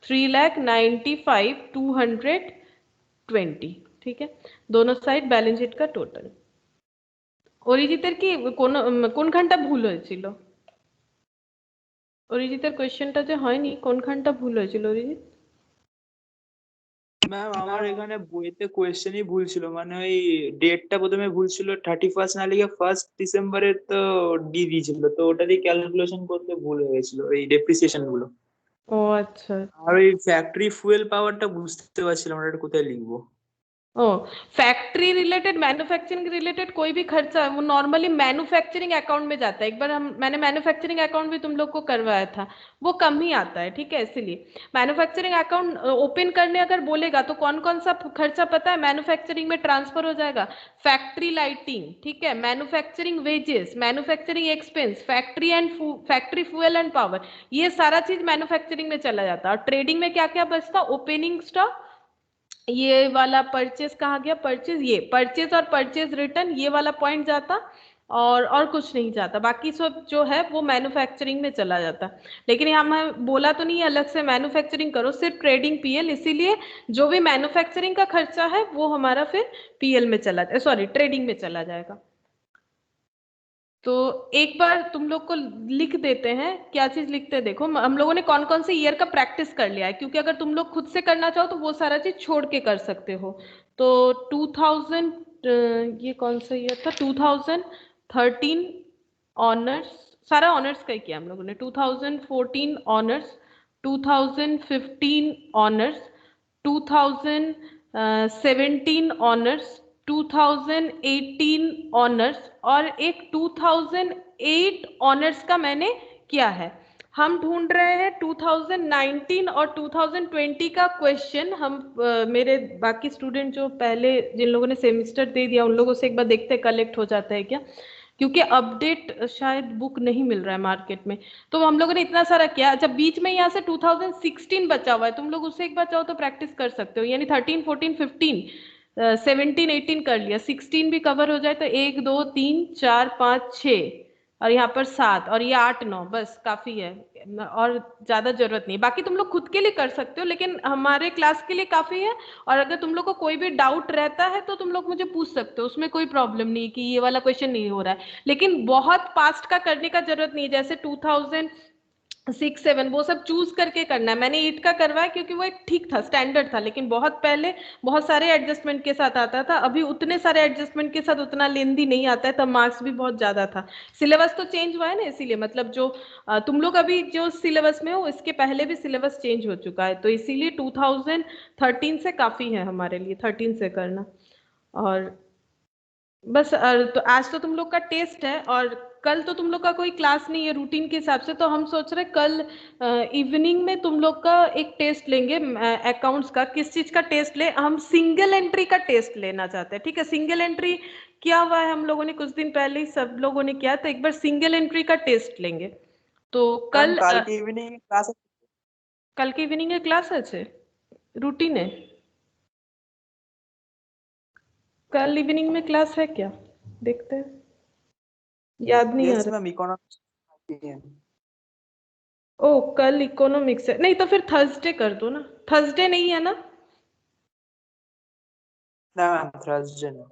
[SPEAKER 1] 3,95,220 ठीक है। दोनों साइड बैलेंस शीट का टोटल। অরিজিতের কি কোনখানটা ভুল হয়েছিল? অরিজিতের কোয়েশ্চেনটা যে হয়নি কোনখানটা ভুল হয়েছিল অরিজিৎ?
[SPEAKER 3] ম্যাম আমার এখানে বইতে কোয়েশ্চেনই ভুল ছিল, মানে ওই ডেটটা প্রথমে ভুল ছিল, 31 না লিখে 1 ডিসেম্বরের তো ডি দিয়েছিল, তো ওটা দিয়ে ক্যালকুলেশন করতে ভুল হয়ে গেছিল এই ডেপ্রিসিয়েশন গুলো।
[SPEAKER 1] ও আচ্ছা।
[SPEAKER 3] আর ওই ফ্যাক্টরি ফুয়েল পাওয়ারটা বুঝতে পারছিলাম না, এটা কোথায় লিখবো।
[SPEAKER 1] ओ फैक्ट्री रिलेटेड मैन्युफैक्चरिंग रिलेटेड कोई भी खर्चा वो नॉर्मली मैन्युफैक्चरिंग अकाउंट में जाता है। एक बार मैंने मैन्युफैक्चरिंग अकाउंट भी तुम लोग को करवाया था, वो कम ही आता है ठीक है। इसीलिए मैन्युफैक्चरिंग अकाउंट ओपन करने अगर बोलेगा तो कौन कौन सा खर्चा पता है मैन्युफैक्चरिंग में ट्रांसफर हो जाएगा? फैक्ट्री लाइटिंग ठीक है, manufacturing wages, manufacturing expense, factory fuel and power, ये सारा चीज मैन्युफैक्चरिंग में चला जाता है। और ट्रेडिंग में क्या क्या बचता? ओपनिंग स्टॉक, ये वाला परचेज कहा गया, परचेज, ये परचेज और परचेज रिटर्न ये वाला पॉइंट जाता, और कुछ नहीं जाता। बाकी सब जो है वो मैन्युफैक्चरिंग में चला जाता। लेकिन यहाँ मैं बोला तो नहीं अलग से मैन्युफैक्चरिंग करो, सिर्फ ट्रेडिंग पीएल, इसीलिए जो भी मैन्युफैक्चरिंग का खर्चा है वो हमारा फिर पीएल में चला जाए, सॉरी ट्रेडिंग में चला जाएगा। तो एक बार तुम लोग को लिख देते हैं, क्या चीज लिखते हैं देखो। हम लोगों ने कौन कौन से ईयर का प्रैक्टिस कर लिया है, क्योंकि अगर तुम लोग खुद से करना चाहो तो वो सारा चीज छोड़ के कर सकते हो। तो 2000 ये कौन सा ईयर था? 2013 ऑनर्स, सारा ऑनर्स का ही किया हम लोगों ने। 2014 ऑनर्स, 2015 ऑनर्स, 2017 ऑनर्स, 2018 ऑनर्स, और एक 2008 ऑनर्स का मैंने किया है। हम ढूंढ रहे हैं 2019 और 2020 का क्वेश्चन। हम मेरे बाकी स्टूडेंट जो पहले जिन लोगों ने सेमिस्टर दे दिया उन लोगों से एक बार देखते कलेक्ट हो जाता है क्या, क्योंकि अपडेट शायद बुक नहीं मिल रहा है मार्केट में। तो हम लोगों ने इतना सारा किया। जब बीच में यहाँ से 2016 बचा हुआ है, तुम लोग उससे एक बार चाहो तो प्रैक्टिस कर सकते हो। यानी 13 14 15 17 18 कर लिया, 16 भी कवर हो जाए तो 1 2 3 4 5 6 और यहाँ पर 7 और ये 8 9 बस काफी है, और ज्यादा जरूरत नहीं। बाकी तुम लोग खुद के लिए कर सकते हो, लेकिन हमारे क्लास के लिए काफी है। और अगर तुम लोग को कोई भी डाउट रहता है तो तुम लोग मुझे पूछ सकते हो, उसमें कोई प्रॉब्लम नहीं कि ये वाला क्वेश्चन नहीं हो रहा है। लेकिन बहुत पास्ट का करने का जरूरत नहीं है, जैसे 2006 7 वो सब चूज करके करना है। मैंने 8 का करवाया क्योंकि वो एक ठीक था, स्टैंडर्ड था, लेकिन बहुत पहले बहुत सारे एडजस्टमेंट के साथ आता था। अभी उतने सारे एडजस्टमेंट के साथ उतना लेंदी नहीं आता है, तब मार्क्स भी बहुत ज्यादा था। सिलेबस तो चेंज हुआ है ना, इसीलिए मतलब जो तुम लोग अभी जो सिलेबस में हो इसके पहले भी सिलेबस चेंज हो चुका है, तो इसीलिए 2013 से काफी है हमारे लिए 13 से करना। और बस तो आज तो तुम लोग का टेस्ट है, और कल तो तुम लोग का कोई क्लास नहीं है रूटीन के हिसाब से, तो हम सोच रहे कल इवनिंग में तुम लोग का एक टेस्ट लेंगे अकाउंट्स का। किस चीज का टेस्ट ले? हम सिंगल एंट्री का टेस्ट लेना चाहते हैं, ठीक है। सिंगल एंट्री किया हुआ है हम लोगों ने कुछ दिन पहले ही, सब लोगों ने किया, तो एक बार सिंगल एंट्री का टेस्ट लेंगे। तो कल
[SPEAKER 3] কালকে ইভিনিং ক্লাস
[SPEAKER 1] कल के इवनिंग में क्लास है, रूटीन है। कल इवनिंग में क्लास है क्या? देखते हैं, याद नहीं आ
[SPEAKER 3] यस
[SPEAKER 1] रहा।
[SPEAKER 3] मैम, इकोनॉमिक्स है।
[SPEAKER 1] ओ कल इकोनॉमिक्स है, नहीं तो फिर थर्सडे कर दो ना। थर्सडे नहीं है ना?
[SPEAKER 3] ना मैम, थर्सडे नहीं।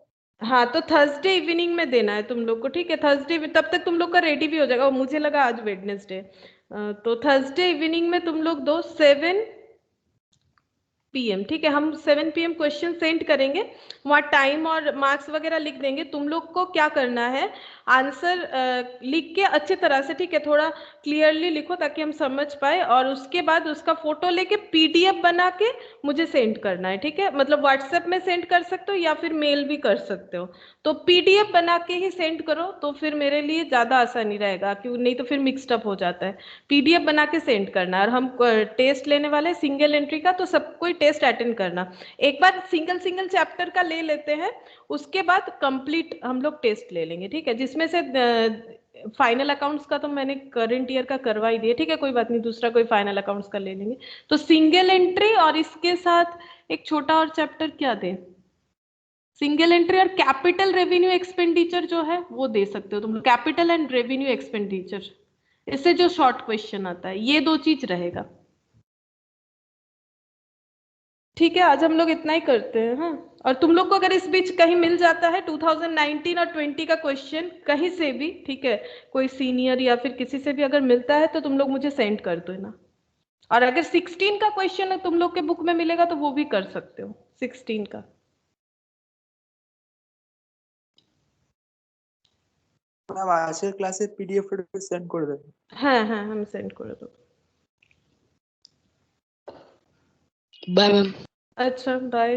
[SPEAKER 1] हाँ तो थर्सडे इवनिंग में देना है तुम लोग को, ठीक है? थर्सडे तब तक तुम लोग का रेडी भी हो जाएगा। मुझे लगा आज वेडनेसडे। तो थर्सडे इवनिंग में तुम लोग दो 7 PM, ठीक है? हम 7 PM क्वेश्चन सेंड करेंगे, वहाँ टाइम और मार्क्स वगैरह लिख देंगे। तुम लोग को क्या करना है, आंसर लिख के अच्छे तरह से, ठीक है, थोड़ा क्लियरली लिखो ताकि हम समझ पाए, और उसके बाद उसका फोटो लेके PDF बना के मुझे सेंड करना है, ठीक है? मतलब व्हाट्सएप में सेंड कर सकते हो या फिर मेल भी कर सकते हो। तो PDF बना के ही सेंड करो, तो फिर मेरे लिए ज़्यादा आसानी रहेगा, क्यों नहीं तो फिर मिक्सड अप हो जाता है। PDF बना के सेंड करना, और हम टेस्ट लेने वाले सिंगल एंट्री का, तो सब कोई टेस्ट अटेंड करना। एक बार सिंगल सिंगल चैप्टर का ले लेते हैं, उसके बाद कंप्लीट हम लोग टेस्ट ले लेंगे, ठीक है? जिसमें से फाइनल अकाउंट्स का तो मैंने करंट ईयर का करवा ही दिया, ठीक है, कोई बात नहीं, दूसरा कोई फाइनल अकाउंट्स का ले लेंगे। तो सिंगल एंट्री और इसके साथ एक छोटा और चैप्टर क्या दें, सिंगल एंट्री और कैपिटल रेवेन्यू एक्सपेंडिचर जो है वो दे सकते हो तुम लोग, कैपिटल एंड रेवेन्यू एक्सपेंडिचर, इससे जो शॉर्ट क्वेश्चन आता है, ये 2 चीज रहेगा, ठीक है? आज हम लोग इतना ही करते हैं, हाँ? और तुम लोग को अगर इस बीच कहीं मिल जाता है 2019 और 20 का क्वेश्चन कहीं से भी, ठीक है, कोई सीनियर या फिर किसी से भी अगर मिलता है, तो तुम लोग मुझे सेंड कर दो ना। और अगर 16 का क्वेश्चन तुम लोग के बुक में मिलेगा तो वो भी कर सकते हो, 16 का।
[SPEAKER 3] मैम आजकल क्लासे PDF सेंड कर दो।
[SPEAKER 1] हाँ हाँ, हम सेंड कर दो।
[SPEAKER 4] Bye ma'am.
[SPEAKER 1] अच्छा बाय।